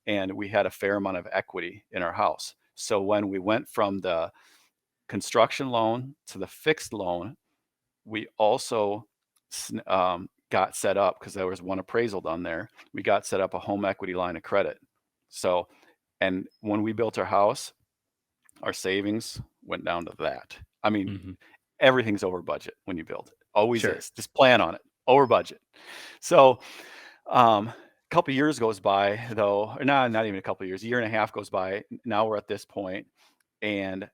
and we had a fair amount of equity in our house. So when we went from the construction loan to the fixed loan, we also got set up because there was one appraisal done there. We got set up a home equity line of credit. So, and when we built our house, our savings went down to that. I mean, Mhm. everything's over budget when you build it. Always Sure. is. Just plan on it. Over budget. So, a couple years goes by though, or not even a couple years, a year and a half goes by. Now we're at this point, and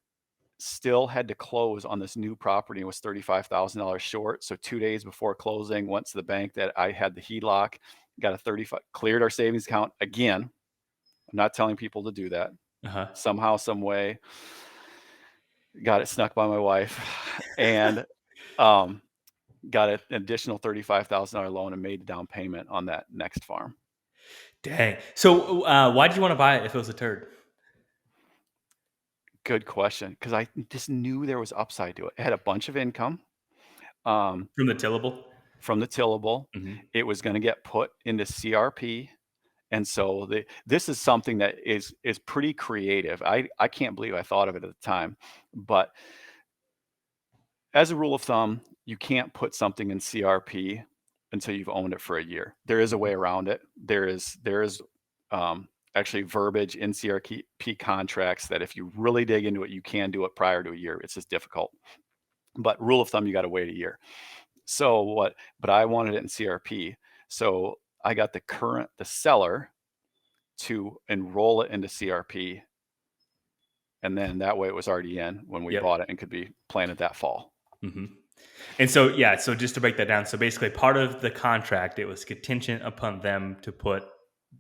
still had to close on this new property and was $35,000 short. So 2 days before closing, went to the bank that I had the HELOC, got a 35, cleared our savings account again. I'm not telling people to do that. Uh-huh. Somehow, some way, got it snuck by my wife, and um, got an additional $35,000 loan and made the down payment on that next farm. Dang. So, why did you wanna buy it if it was a turd? Good question, because I just knew there was upside to it. It had a bunch of income. Um, From the tillable? from the tillable. Mhm. It was going to get put into CRP. And so this is something that is pretty creative. I can't believe I thought of it at the time. But as a rule of thumb, you can't put something in CRP until you've owned it for a year. There is a Mhm. way around it. There is actually verbiage in CRP contracts that if you really dig into it, you can do it prior to a year. It's just difficult. But rule of thumb, you got to wait a year. So what? But I wanted it in CRP. So I got the seller to enroll it into CRP, and then that way it was already in when we Yep. bought it and could be planted that fall. Mhm. And so, yeah, so just to break that down, so basically part of the contract, it was contingent upon them to put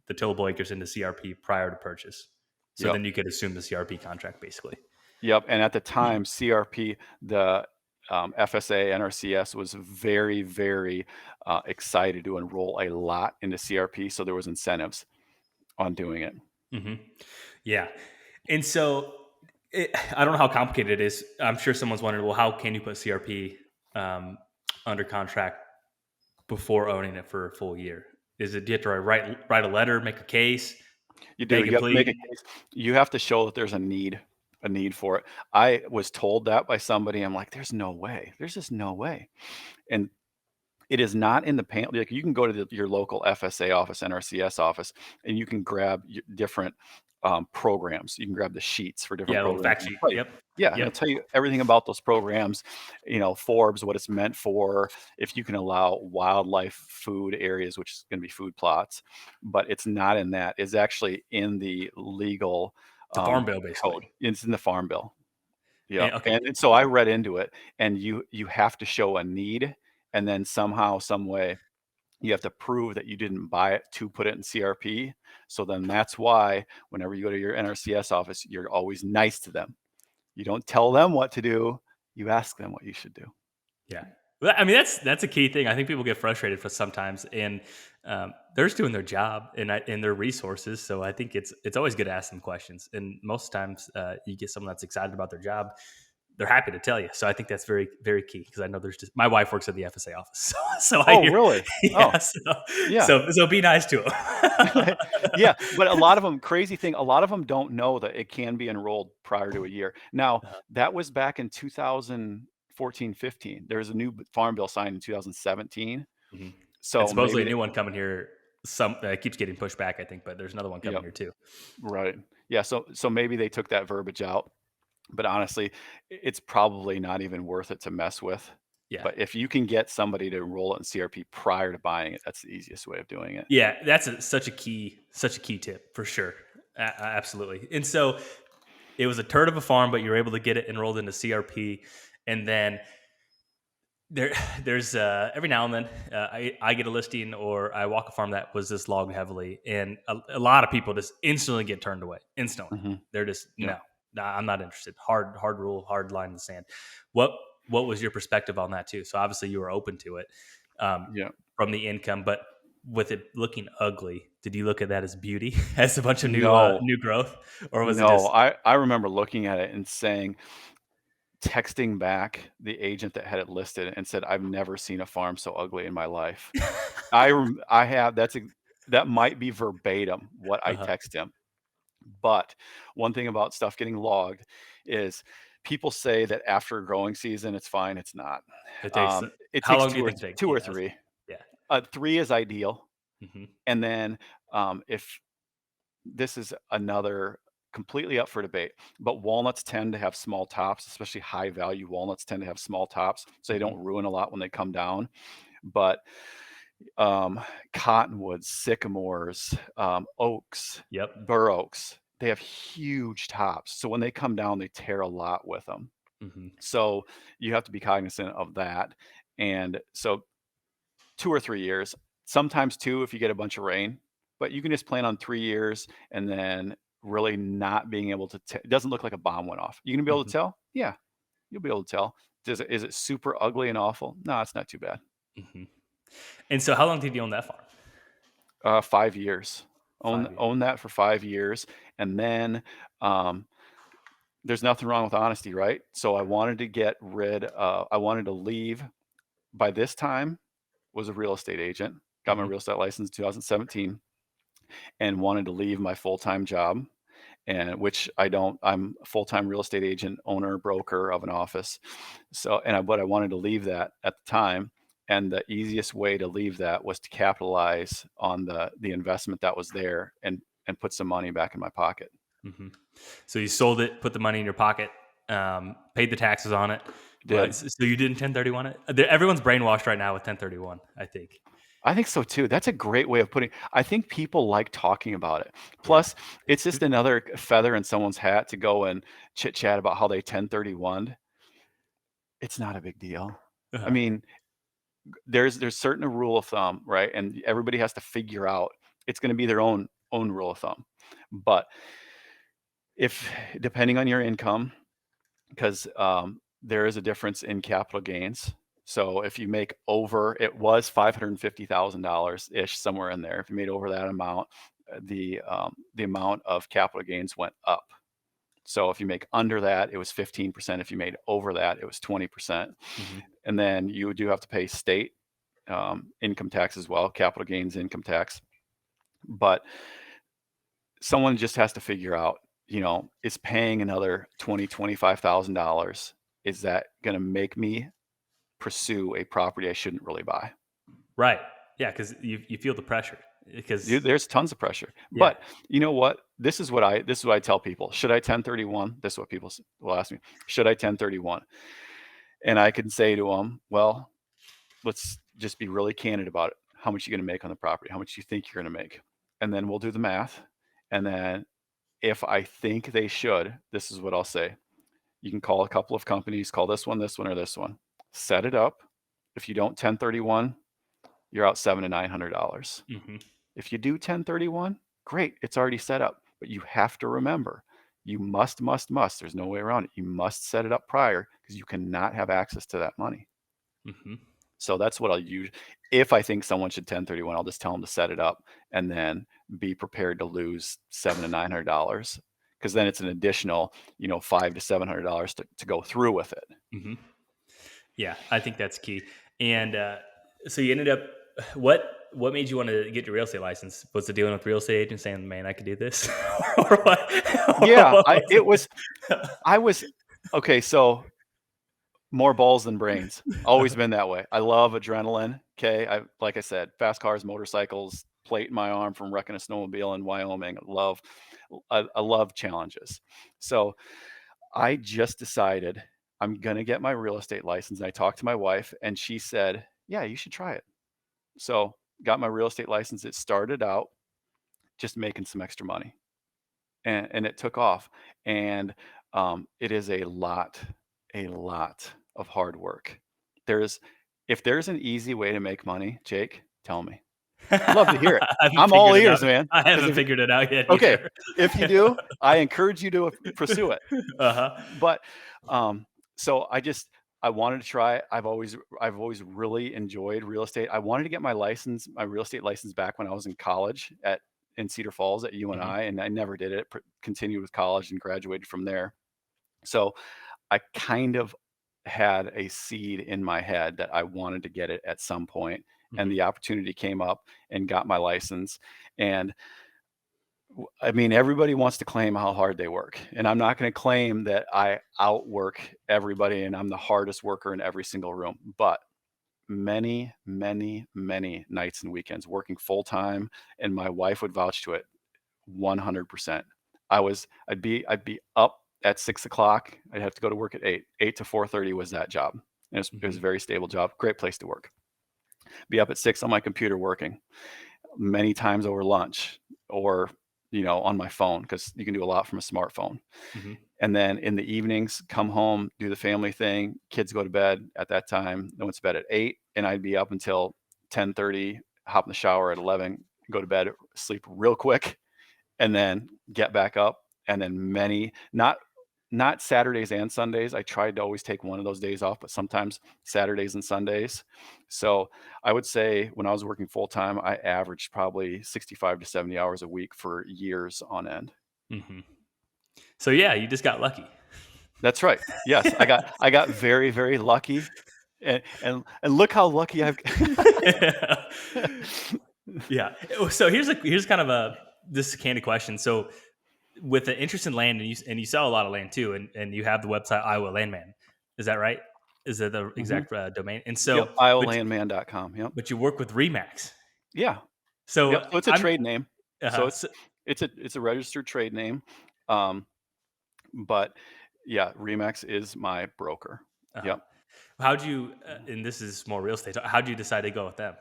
the tillable acres into CRP prior to purchase. So Yep. then you could assume the CRP contract basically. Yep. And at the time, CRP, the FSA, NRCS was very, very excited to enroll a lot into CRP, so there was incentives on doing it. Hmm. Yeah. And so I don't know how complicated it is. I'm sure someone's wondering, well, how can you put CRP um, under contract before owning it for a full year? Is it, do you have to write a letter, make a case, You do. beg You and have to make a plead? case. You have to show that there's a need for it. I was told that by somebody. I'm like, there's no way. There's just no way. And it is not in the pan like, you can go to your local FSA office, NRCS office, and you can grab different, programs. You can grab the sheets for different Yeah, a little programs, fact and sheet. it'll tell you. Yep. Yeah, and it'll Yep. tell you everything about those programs, Forbes, what it's meant for, if you can allow wildlife food areas, which is gonna be food plots, but it's not in that. It's actually in the legal, The farm bill, basically. code. It's in the Farm Bill. Yep, Okay. and so I read into it, and you have to show a need, and then somehow, some way, you have to prove that you didn't buy it to put it in CRP. So then that's why whenever you go to your NRCS office, you're always nice to them. You don't tell them what to do, you ask them what you should do. Yeah. Well, I mean, that's a key thing. I think people get frustrated for sometimes, and they're just doing their job and their resources. So I think it's always good to ask them questions. And most times, you get someone that's excited about their job, they're happy to tell you. So I think that's very very key because I know there's just my wife works at the FSA office, so I Oh, hear really? Oh, yeah. yeah. So be nice to them. Yeah, but a lot of them, crazy thing, a lot of them don't know that it can be enrolled prior to a year. Now, that was back in 2014, 15. There was a new farm bill signed in 2017, Mhm. And so supposedly maybe a they. new one coming here. Some keeps getting pushed back, I think, but there's another one coming Yep, here too. right. Yeah, so maybe they took that verbiage out, but honestly, it's probably not even worth it to mess with. Yeah. But if you can get somebody to enroll it in CRP prior to buying it, that's the easiest way of doing it. Yeah, that's such a key tip for sure. Absolutely. And so it was a turd of a farm, but you were able to get it enrolled into CRP, and then there there's every now and then I get a listing or I walk a farm that was this logged heavily, and a lot of people just instantly get turned away. Instantly, Mhm. they're just Yeah. no, nah, I'm not interested. Hard rule, hard line in the sand. What what was your perspective on that too? So obviously you were open to it um, Yeah. from the income, but with it looking ugly, did you look at that as beauty, as a bunch of No. new growth, or was it No, just I remember looking at it and saying, texting back the agent that had it listed and said, "I've never seen a farm so ugly in my life." I have that might be verbatim what I uh text him. But one thing about stuff getting logged is people say that after growing season, it's fine. It's not. it takes? It How takes long do you think it takes? 2 or Yeah, I was 3. yeah. 3 is ideal, Hmm. and then, if this is another completely up for debate, but walnuts tend to have small tops, especially high value walnuts tend to have small tops, so they don't Hmm. ruin a lot when they come down. But um, cottonwoods, sycamores, oaks, Yep. bur oaks, they have huge tops. So when they come down, they tear a lot with them. Hmm. So you have to be cognizant of that. And so 2 or 3 years, sometimes two if you get a bunch of rain, but you can just plan on 3 years and then really not being able to. It doesn't look like a bomb went off. You gonna be able to Hmm. tell? Yeah, you'll be able to tell. Is it super ugly and awful? No, it's not too bad. Hmm. And so, how long did you own that farm? 5 years. Own 5 years. own that for 5 years, and then um, there's nothing wrong with honesty, right? So I wanted to get rid. I wanted to leave. By this time, was a real estate agent. Got my Hmm. real estate license in 2017, and wanted to leave my full time job, and which I don't. I'm a full time real estate agent, owner, broker of an office. So, but I wanted to leave that at the time, and the easiest way to leave that was to capitalize on the investment that was there and put some money back in my pocket. Hmm. So you sold it, put the money in your pocket, paid the taxes on it. But Did. so you didn't 1031 it. Everyone's brainwashed right now with 1031. I think. I think so too. That's a great way of putting. I think people like talking about it. Yeah. Plus, it's just another feather in someone's hat to go and chit chat about how they 1031. It's not a big deal. I Uh-huh. mean, there's certain a rule of thumb, right? And everybody has to figure out it's going to be their own rule of thumb. But if depending on your income, because there is a difference in capital gains. So if you make over, it was $550,000 ish, somewhere in there. If you made over that amount, the amount of capital gains went up. So if you make under that, it was 15%. If you made over that, it was 20%. Hmm. And then you do have to pay state income tax as well, capital gains income tax. But someone just has to figure out, is paying another $25,000, is that going to make me pursue a property I shouldn't really buy? Right. Yeah, because you feel the pressure. Because Dude, there's tons of pressure. yeah. But you know what? This is what I tell people. Should I 1031? This is what people will ask me. Should I 1031? And I can say to them, well, let's just be really candid about it. How much are you going to make on the property? How much do you think you're going to make? And then we'll do the math. And then if I think they should, this is what I'll say. You can call a couple of companies, call this one, or this one. Set it up. If you don't 1031, you're out $700 to $900. Hmm. If you do 1031, great, it's already set up. But you have to remember, you must, there's no way around it. You must set it up prior, because you cannot have access to that money. Hmm. So that's what I'll use. If I think someone should 1031, I'll just tell them to set it up and then be prepared to lose $700 to $900, because then it's an additional, $500 to $700 to go through with it. Hmm. Yeah, I think that's key. And so you ended up what made you want to get your real estate license? Was it dealing with real estate agents saying, "Man, I could do this," or what? Yeah, What was I was okay. So more balls than brains. Always been that way. I love adrenaline. Okay, like I said, fast cars, motorcycles, plate in my arm from wrecking a snowmobile in Wyoming. I love challenges. So I just decided I'm gonna get my real estate license. And I talked to my wife, and she said, "Yeah, you should try it." So got my real estate license. It started out just making some extra money, and it took off. And it is a lot of hard work. There's If there's an easy way to make money, Jake, tell me. I'd love to hear it. I haven't I'm all figured it out. ears, man. I Because haven't figured it out yet okay, either. if you do, I encourage you to pursue it. Uh-huh. But so I wanted to try it. I've always really enjoyed real estate. I wanted to get my real estate license back when I was in college in Cedar Falls at Mhm. UNI, and I never did it. Continued with college and graduated from there. So I kind of had a seed in my head that I wanted to get it at some point, and Mhm. the opportunity came up and got my license. And I mean, everybody wants to claim how hard they work, and I'm not going to claim that I outwork everybody and I'm the hardest worker in every single room, but many, many, many nights and weekends working full time, and my wife would vouch to it 100%. I'd be up at 6 o'clock. I'd have to go to work at 8 to 4:30 was that job. And it was a Mhm. very stable job, great place to work. Be up at 6 on my computer working, many times over lunch, or on my phone, because you can do a lot from a smartphone. Mhm. And then in the evenings, come home, do the family thing. Kids go to bed at that time. No one's to bed at 8, and I'd be up until 10:30. Hop in the shower at 11, go to bed, sleep real quick, and then get back up. And then not Saturdays and Sundays. I tried to always take one of those days off, but sometimes Saturdays and Sundays. So I would say when I was working full time, I averaged probably 65 to 70 hours a week for years on end. Mhm. So yeah, you just got lucky. That's right. Yes, I got very, very lucky. And look how lucky I've Yeah. So here's kind of a this candid question. So with the interest in land, and you sell a lot of land too, and you have the website Iowa Landman. Is that right? Is that the Mhm. exact domain? And Yep, so, iolandman.com. Yep. but you work with Remax. Yeah. So Yep. So it's a I'm trade name. So uh, it's so, it's a registered trade name. Um, but yeah, Remax is my broker. uh Yep. how'd you? And this is more real estate. So how'd you decide to go with them?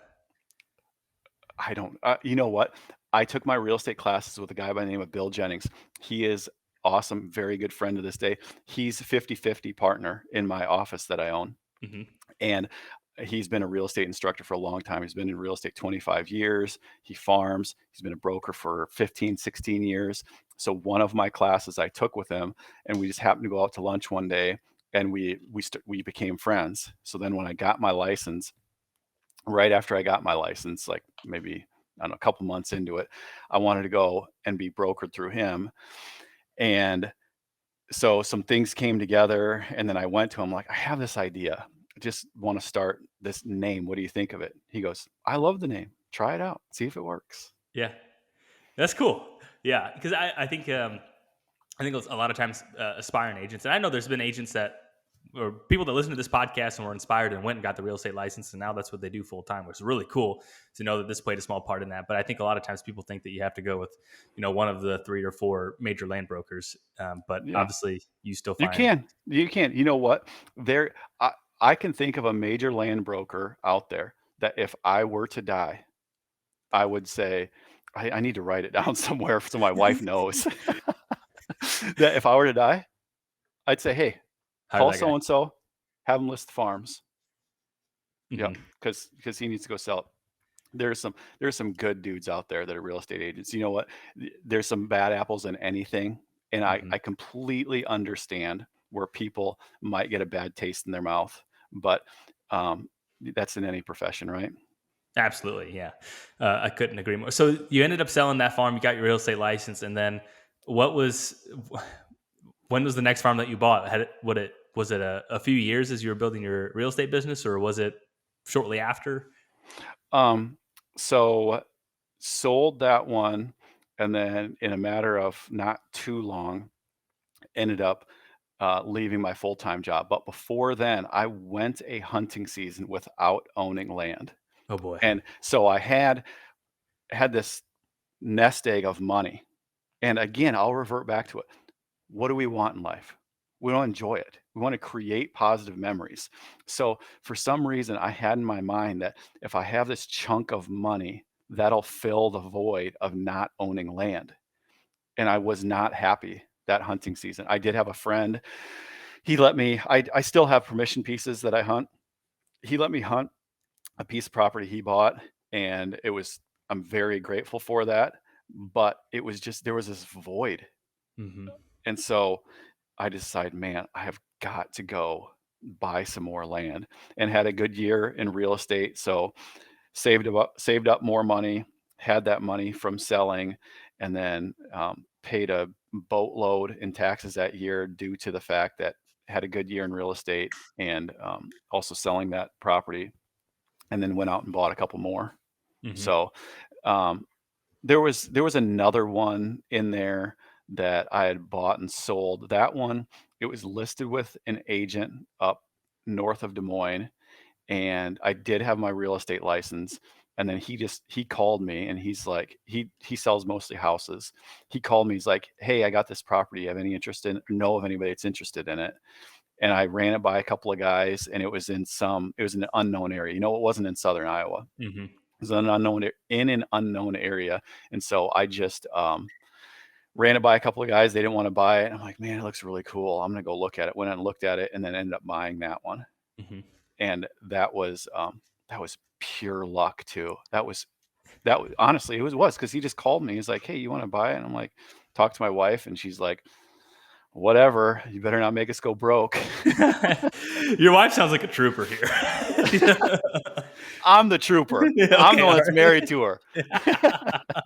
I don't you know what? I took my real estate classes with a guy by the name of Bill Jennings. He is awesome, very good friend to this day. He's a 50/50 partner in my office that I own. Hmm. And he's been a real estate instructor for a long time. He's been in real estate 25 years. He farms. He's been a broker for 15, 16 years. So one of my classes I took with him, and we just happened to go out to lunch one day, and we became friends. So then when I got my license, right after I got my license, like maybe I don't know, a couple months into it, I wanted to go and be brokered through him. And so some things came together, and then I went to him like, I have this idea. I just want to start this name. What do you think of it? He goes, I love the name. Try it out. See if it works. Yeah, that's cool. Yeah, because I think a lot of times aspiring agents, and I know there's been agents that or people that listen to this podcast and were inspired and went and got the real estate license, and now that's what they do full time, which is really cool to know that this played a small part in that. But I think a lot of times people think that you have to go with, one of the 3 or 4 major land brokers, but Yeah, obviously you still you find. can. You can. You know what? There, I can think of a major land broker out there that if I were to die, I would say, I need to write it down somewhere so my wife knows that if I were to die, I'd say, hey, Hire call that guy. so and so, have him list the farms. Yep, Hmm. because he needs to go sell it. There's some good dudes out there that are real estate agents. You know what? There's some bad apples in anything, and I Hmm. I completely understand where people might get a bad taste in their mouth, but that's in any profession, right? Absolutely, yeah. I couldn't agree more. So you ended up selling that farm. You got your real estate license, and then what was when was the next farm that you bought? Had it what it was it a few years as you were building your real estate business, or was it shortly after? Um, so sold that one, and then in a matter of not too long, ended up leaving my full time job. But before then, I went a hunting season without owning land. Oh boy. And so I had this nest egg of money. And again, I'll revert back to it. What do we want in life? We don't enjoy it. We want to create positive memories. So for some reason, I had in my mind that if I have this chunk of money, that'll fill the void of not owning land. And I was not happy that hunting season. I did have a friend. He let me, I still have permission pieces that I hunt. He let me hunt a piece of property he bought, and I'm very grateful for that. But it was just, there was this void. Hmm. And so I decided, man, I have got to go buy some more land, and had a good year in real estate. So saved up more money, had that money from selling, and then paid a boatload in taxes that year due to the fact that had a good year in real estate, and also selling that property, and then went out and bought a couple more. Hmm. So um, there was another one in there that I had bought and sold. That one, it was listed with an agent up north of Des Moines, and I did have my real estate license. And then he called me, and he's like, he sells mostly houses. He called me. He's like, "Hey, I got this property. Have any interest in? Know of anybody that's interested in it?" And I ran it by a couple of guys, and it was in an unknown area. It wasn't in southern Iowa. Hmm. It was in an unknown area, and so I just ran it by a couple of guys. They didn't want to buy it. I'm like, man, it looks really cool. I'm gonna go look at it. Went out and looked at it, and then ended up buying that one. Hmm. And that was pure luck too. That was honestly, it was because he just called me. He's like, hey, you want to buy it? And I'm like, talk to my wife, and she's like, whatever. You better not make us go broke. Your wife sounds like a trooper here. I'm the trooper. I'm the Okay, one all that's right. married to her.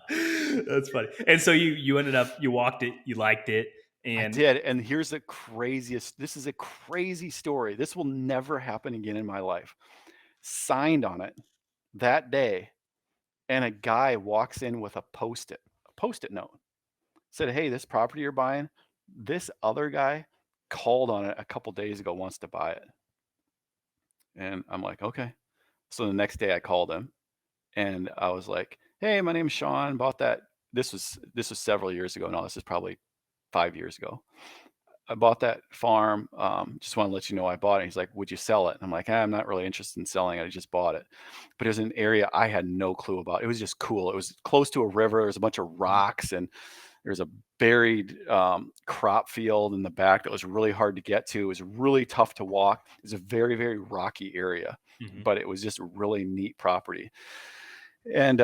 That's funny. And so you ended up you walked it, you liked it, I and did. And here's the craziest. This is a crazy story. This will never happen again in my life. Signed on it that day, and a guy walks in with a post-it note. Said, "Hey, this property you're buying, this other guy called on it a couple days ago, wants to buy it." And I'm like, "Okay." So the next day I called him, and I was like, "Hey, my name's Sean. Bought that." This was several years ago. No, this is probably 5 years ago. I bought that farm. Just want to let you know I bought it. He's like, would you sell it? And I'm like, I'm not really interested in selling it. I just bought it. But it was an area I had no clue about. It was just cool. It was close to a river. There's a bunch of rocks, and there's a buried crop field in the back that was really hard to get to. It was really tough to walk. It was a very, very rocky area, mhm, but it was just a really neat property. And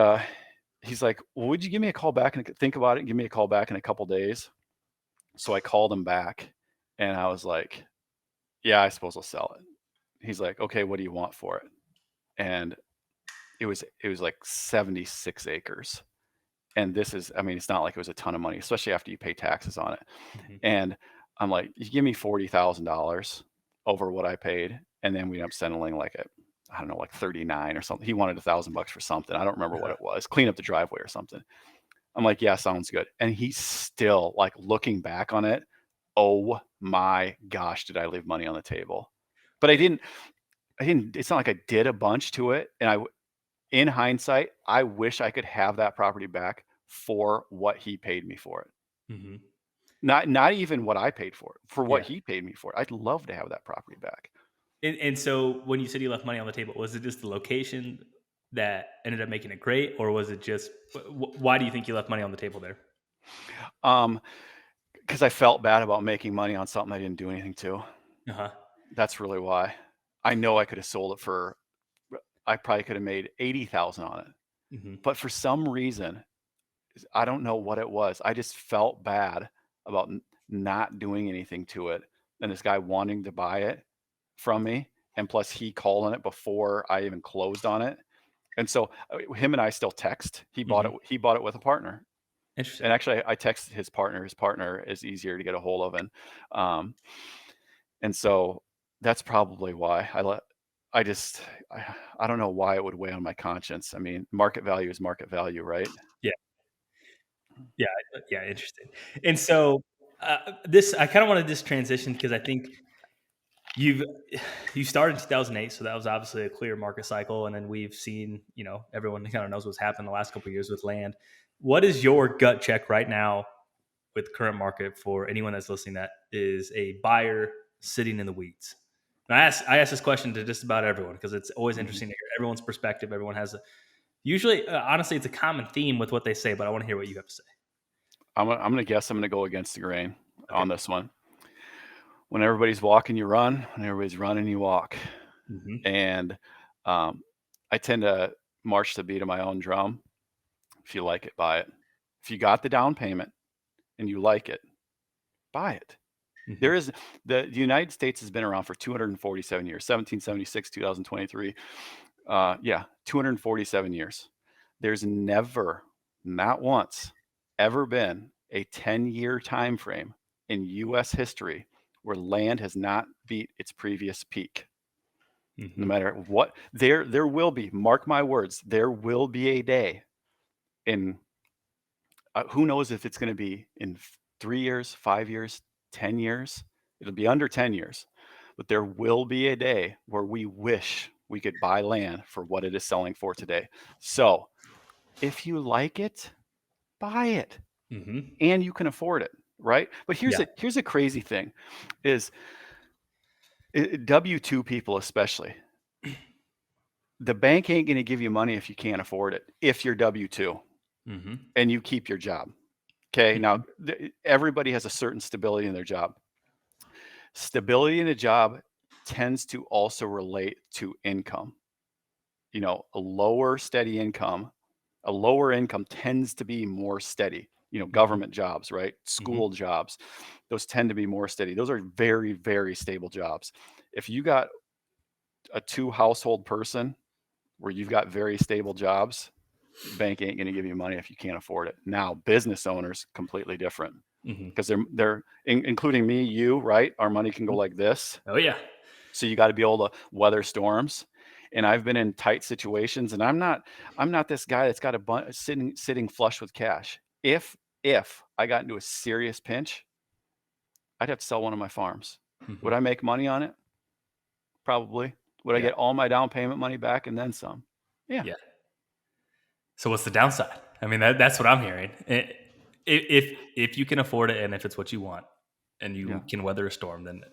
he's like, well, would you give me a call back and think about it and give me a call back in a couple days? So I called him back, and I was like, yeah, I suppose I'll sell it. He's like, okay, what do you want for it? And it was like 76 acres. And this is, I mean, it's not like it was a ton of money, especially after you pay taxes on it. Mhm. And I'm like, you give me $40,000 over what I paid, and then we end up settling like I don't know, like 39 or something. He wanted $1,000 for something. I don't remember what Uh-huh. it was. Clean up the driveway or something. I'm like, yeah, sounds good. And he's still like looking back on it. Oh my gosh, did I leave money on the table? But I didn't. It's not like I did a bunch to it. And in hindsight, I wish I could have that property back for what he paid me for it. Mhm. Not even what I paid for it, for what Yeah. he paid me for it. I'd love to have that property back. And so when you said you left money on the table, was it just the location that ended up making it great, or was it just why do you think you left money on the table there? Um, because I felt bad about making money on something I didn't do anything to. Uh-huh. That's really why. I know I could have sold it for I probably could have made 80,000 on it. Mhm. But for some reason, I don't know what it was. I just felt bad about not doing anything to it. And this guy wanting to buy it from me. And plus, he called on it before I even closed on it. And so him and I still text. He bought it. Mhm. He bought it with a partner. Interesting. And actually, I texted his partner. His partner is easier to get a hold of, um, and so that's probably why I let. I just I don't know why it would weigh on my conscience. I mean, market value is market value, right? Yeah. Yeah. Yeah. Interesting. And so this, I kind of wanted this transition because I think you've you started in 2008, so that was obviously a clear market cycle, and then we've seen, everyone kind of knows what's happened the last couple of years with land. What is your gut check right now with current market for anyone that's listening that is a buyer sitting in the weeds? And I ask this question to just about everyone because it's always Mhm. interesting to hear everyone's perspective. Everyone has usually, honestly, it's a common theme with what they say, but I want to hear what you have to say. I'm gonna guess I'm gonna go against the grain Okay. on this one. When everybody's walking, you run. When everybody's running, you walk. Hmm. And um, I tend to march the beat of my own drum. If you like it, buy it. If you got the down payment and you like it, buy it. Hmm. There is the United States has been around for 247 years, 1776, 2023. Yeah, 247 years. There's never, not once, ever been a 10-year time frame in US history where land has not beat its previous peak. No Hmm. matter what, there will be, mark my words, there will be a day in who knows if it's going to be in 3 years, 5 years, 10 years. It'll be under 10 years, but there will be a day where we wish we could buy land for what it is selling for today. So if you like it, buy it Hmm. and you can afford it. Right. But Yeah. here's a crazy thing is W2 people, especially the bank ain't going to give you money if you can't afford it. If you're W2 Hmm. and you keep your job. Okay. Now Hmm. everybody has a certain stability in their job. Stability in a job tends to also relate to income. A lower steady income, a lower income tends to be more steady. Hmm. Government jobs, right? Hmm. School jobs, those tend to be more steady. Those are very, very stable jobs. If you got a two household person where you've got very stable jobs, bank ain't going to give you money if you can't afford it. Now, business owners completely different Hmm. because including me, you, right? Our money can go like this. Oh yeah. So you got to be able to weather storms. And I've been in tight situations, and I'm not this guy that's got a bunch sitting flush with cash. If I got into a serious pinch, I'd have to sell one of my farms. Would I Hmm. make money on it? Probably. Would I Yeah. get all my down payment money back and then some? Yeah. Yeah. So what's the downside? I mean, that's what I'm hearing. If you can afford it and if it's what you want and you Yeah. can weather a storm, then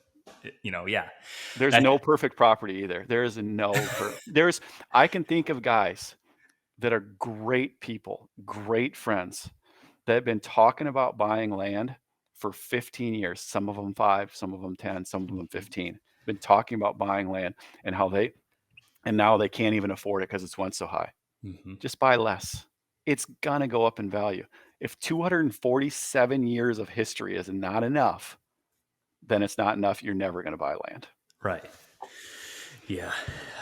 yeah. There's That no perfect property either. There is no per there's I can think of guys that are great people, great friends that have been talking about buying land for 15 years, some of them 5, some of them 10, some of them Mhm. 15. Been talking about buying land and now they can't even afford it because it's went so high. Mhm. Just buy less. It's gonna go up in value. If 247 years of history is not enough, then it's not enough. You're never gonna buy land. Right. Yeah,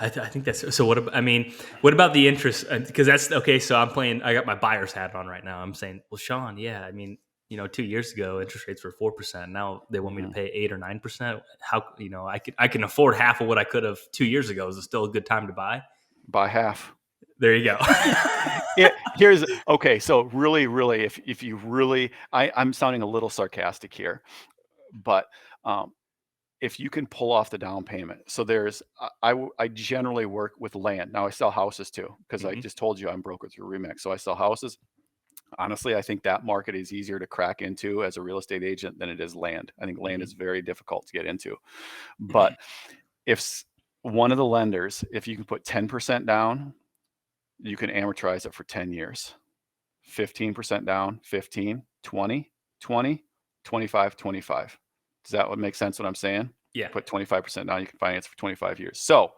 I think that's so. What about, I mean, what about the interest? Because that's okay. So I'm playing. I got my buyer's hat on right now. I'm saying, well, Sean, yeah. I mean, 2 years ago, interest rates were 4%. Now they want me to Mhm. pay 8 or 9%. How I can afford half of what I could have 2 years ago. Is it still a good time to buy? By half. There you go. Here's okay. So really, really, if you really, I'm sounding a little sarcastic here, but um, if you can pull off the down payment. So I generally work with land. Now I sell houses too, because I Hmm. just told you I'm broker through Remax. So I sell houses. Honestly, I think that market is easier to crack into as a real estate agent than it is land. I think land is Hmm. very difficult to get into. But if one of the lenders, if you can put 10% down, you can amortize it for 10 years. 15% down, 15, 20, 20, 25, 25. Does that what make sense what I'm saying? Yeah. Put 25% down, you can finance for 25 years. So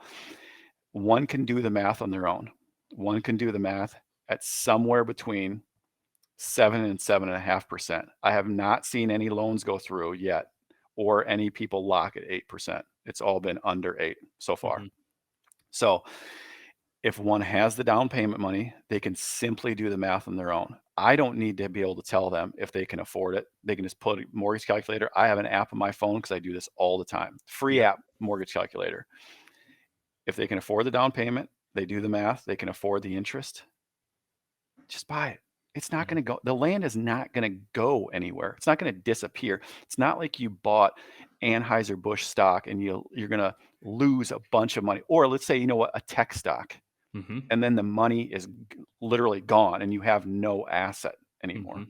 one can do the math on their own. One can do the math at somewhere between 7 and 7.5%. I have not seen any loans go through yet or any people lock at 8%. It's all been under 8 so far. Hmm. So if one has the down payment money, they can simply do the math on their own. I don't need to be able to tell them if they can afford it. They can just put a mortgage calculator. I have an app on my phone because I do this all the time. Free Yeah. app, mortgage calculator. If they can afford the down payment, they do the math, they can afford the interest, just buy it. It's not Hmm. going to go, the land is not going to go anywhere. It's not going to disappear. It's not like you bought Anheuser-Busch stock and you're going to lose a bunch of money. Or let's say, you know what, a tech stock, Hmm. and then the money is literally gone and you have no asset Hmm. anymore.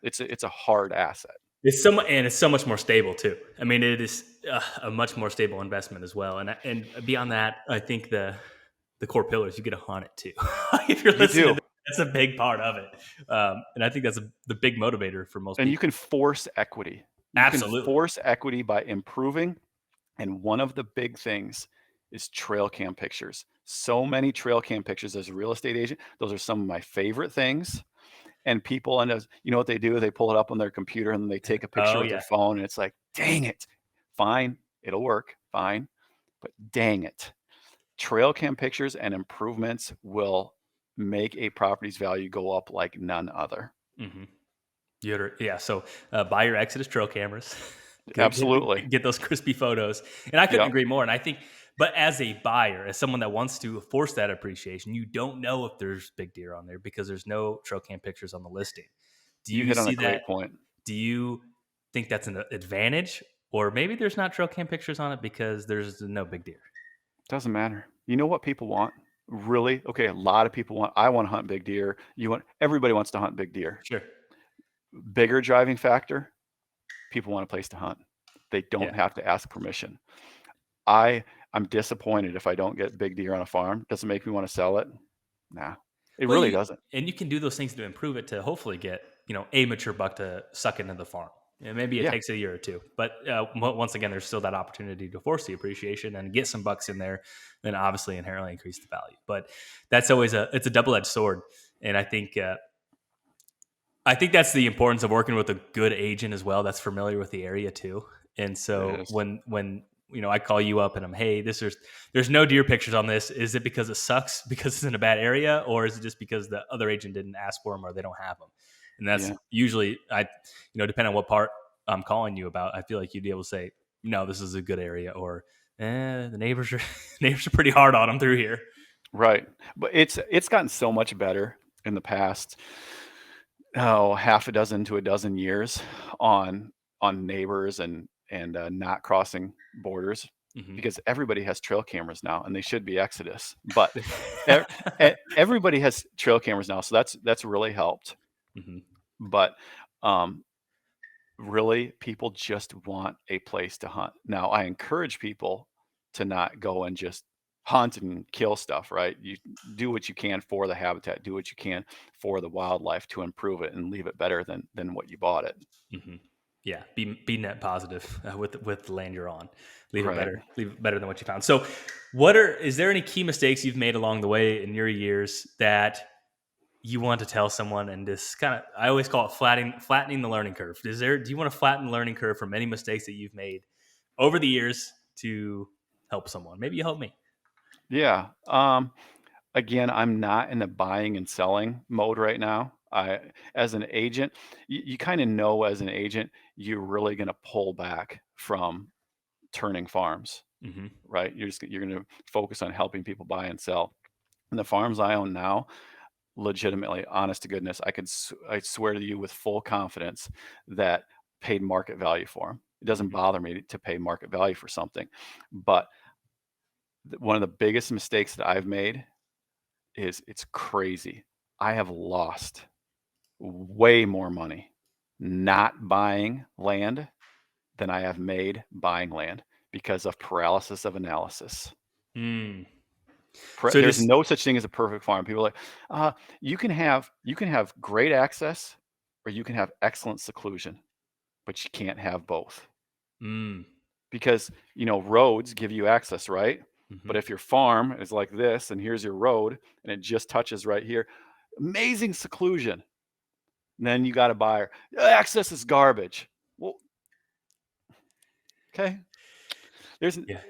It's a hard asset. It's so much more stable too. I mean, it is a much more stable investment as well. And beyond that, I think the core pillars you get to haunt it too. If you're You listening to do. this, that's a big part of it, and I think that's the big motivator for most And you people. can force equity. You can Absolutely. force equity by improving. And one of the big things is trail cam pictures. So many trail cam pictures as a real estate agent. Those are some of my favorite things. And people, and you know what they do? They pull it up on their computer and they take a picture Oh with their yeah. phone. And it's like, dang it. Fine. It'll work. Fine. But dang it. Trail cam pictures and improvements will make a property's value go up like none other. Hmm. Yeah. So buy your Exodus trail cameras. Absolutely. Get those crispy photos. And I couldn't Yep. agree more. And I think, but as a buyer, as someone that wants to force that appreciation, you don't know if there's big deer on there because there's no trail cam pictures on the listing. Do You you hit on a see that? great point. Do you think that's an advantage, or maybe there's not trail cam pictures on it because there's no big deer? Doesn't matter. You know what people want? Really? Okay, a lot of people want, I want to hunt big deer. Everybody wants to hunt big deer. Sure. Bigger driving factor, people want a place to hunt. They Yeah. don't have to ask permission. I I'm disappointed if I don't get big deer on a farm. Does it make me want to sell it? Nah. It Well, really doesn't. you can do those things to improve it to hopefully get a mature buck to suck into the farm. Yeah, maybe it Yeah. takes a year or two, but once again, there's still that opportunity to force the appreciation and get some bucks in there, then obviously inherently increase the value. But that's always it's a double edged sword, and I think that's the importance of working with a good agent as well that's familiar with the area too. And It so is. when I call you up and I'm, hey, there's no deer pictures on this. Is it because it sucks because it's in a bad area, or is it just because the other agent didn't ask for them or they don't have them? And that's Yeah. usually depending on what part I'm calling you about, I feel like you'd be able to say, no, this is a good area, or the neighbors are neighbors are pretty hard on them through here. Right. But it's gotten so much better in the past, half a dozen to a dozen years on neighbors and not crossing borders, Hmm. because everybody has trail cameras now and they should be Exodus. But everybody has trail cameras now, so that's really helped. Hmm. But um, really, people just want a place to hunt. Now, I encourage people to not go and just hunt and kill stuff, right? You do what you can for the habitat, do what you can for the wildlife to improve it and leave it better than what you bought it. Hmm. Yeah, be net positive with the land you're on. Right. Leave it better than what you found. So, is there any key mistakes you've made along the way in your years that you want to tell someone? And this kind of, I always call it flattening the learning curve. Do you want to flatten the learning curve from any mistakes that you've made over the years to? help someone. Maybe you help me. Yeah. Again, I'm not in the buying and selling mode right now. As an agent, you kind of know as an agent, you're really going to pull back from turning farms, Hmm. right? You're going to focus on helping people buy and sell. And the farms I own now, legitimately, honest to goodness, I swear to you with full confidence that paid market value for them. It doesn't Hmm. bother me to pay market value for something, but one of the biggest mistakes that I've made is it's crazy. I have lost way more money not buying land than I have made buying land because of paralysis of analysis. Mm. So There's just no such thing as a perfect farm. People are like, you can have great access, or you can have excellent seclusion, but you can't have both mm, because roads give you access, right? hmm. But if your farm is like this, and here's your road, and it just touches right here, amazing seclusion. And then you got a buyer. Access is garbage. Well, okay. There's Yeah.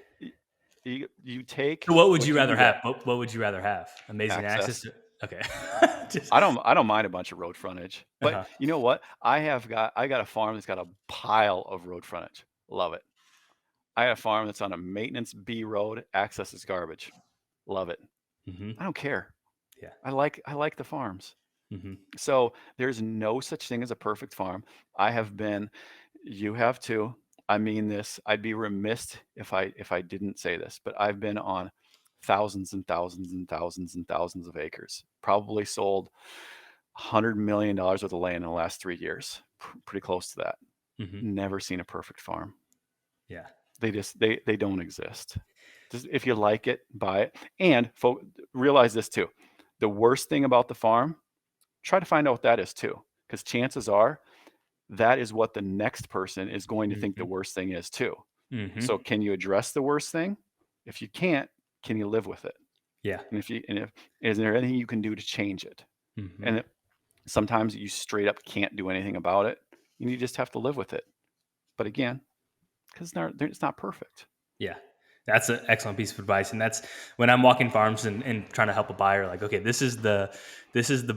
you take So what would what you you rather can have? get. What would you rather have? Amazing access Access. to, okay. Just I don't mind a bunch of road frontage, but uh-huh. you know what? I got a farm that's got a pile of road frontage. Love it. I got a farm that's on a maintenance B road. Access is garbage. Love it. Hmm. I don't care. Yeah. I like the farms. Hmm. So there's no such thing as a perfect farm. I have been, you have too. I mean this. I'd be remiss if I didn't say this, but I've been on thousands and thousands and thousands and thousands of acres. Probably sold $100 million worth of land in the last 3 years. Pretty close to that. Hmm. Never seen a perfect farm. Yeah. They don't exist. Just if you like it, buy it. And realize this too. The worst thing about the farm, try to find out what that is too, because chances are that is what the next person is going to think the Hmm. worst thing is too. Hmm. So can you address the worst thing? If you can't, can you live with it? Yeah. And if is there anything you can do to change it? Hmm. And sometimes you straight up can't do anything about it. And you just have to live with it. But again, because it's not perfect. Yeah. That's an excellent piece of advice. And that's when I'm walking farms and trying to help a buyer, like, okay, this is the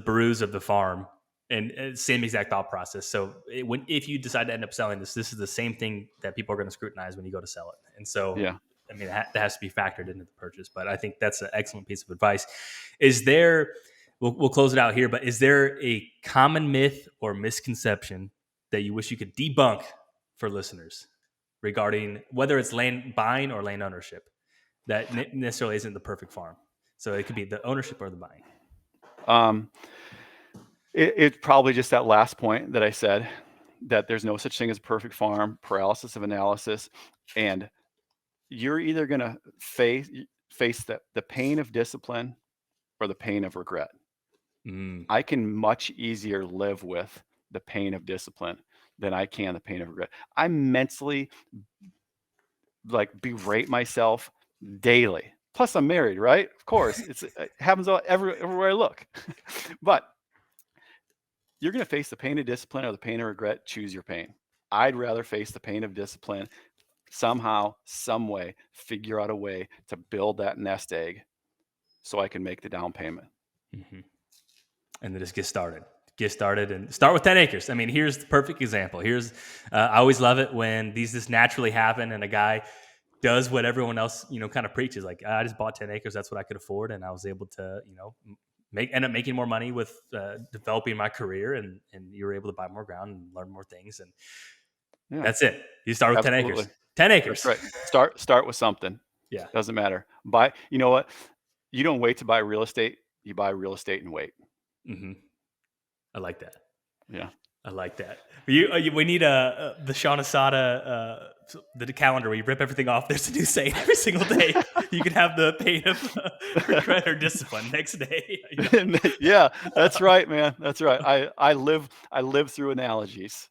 bruise of the farm. And same exact thought process. So if you decide to end up selling this is the same thing that people are going to scrutinize when you go to sell it. And so, Yeah. I mean, that has to be factored into the purchase. But I think that's an excellent piece of advice. Is there? We'll close it out here. But is there a common myth or misconception that you wish you could debunk for listeners regarding whether it's land buying or land ownership that necessarily isn't the perfect farm? So it could be the ownership or the buying. Um, it's probably just that last point that I said, that there's no such thing as a perfect farm, paralysis of analysis, and you're either going to face the pain of discipline or the pain of regret. Mm, I can much easier live with the pain of discipline than I can the pain of regret. I mentally berate myself daily. Plus, I'm married, right? Of course, it happens everywhere I look. But you're going to face the pain of discipline or the pain of regret. Choose your pain. I'd rather face the pain of discipline, somehow, some way, figure out a way to build that nest egg so I can make the down payment. hmm. And then just get started. Get started and start with 10 acres. I mean, here's the perfect example. I always love it when these just naturally happen and a guy does what everyone else, kind of preaches. Like, I just bought 10 acres. That's what I could afford. And I was able to, end up making more money with developing my career. And you were able to buy more ground and learn more things. And Yeah, that's it. You start with 10 absolutely. acres. 10 That's acres. right. Start with something. Yeah. Doesn't matter. Buy. You know what? You don't wait to buy real estate. You buy real estate and wait. Hmm. I like that. Yeah. I like that. We need the Sean Asada the calendar where you rip everything off. There's a new saying every single day. You can have the pain of regret or discipline next day. Yeah, that's right, man. That's right. I live through analogies.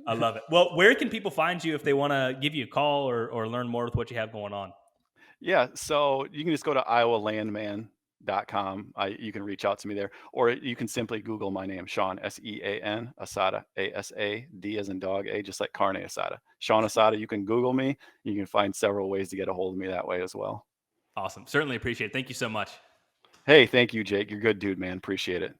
I love it. Well, where can people find you if they want to give you a call or learn more with what you have going on? Yeah, so you can just go to iowalandman.com You can reach out to me there, or you can simply Google my name, Sean, Sean Asada, Asad as in dog, A, just like carne asada. Sean Asada. You can Google me. You can find several ways to get a hold of me that way as well. Awesome. Certainly appreciate it. Thank you so much. Hey, thank you, Jake. You're a good dude, man. Appreciate it.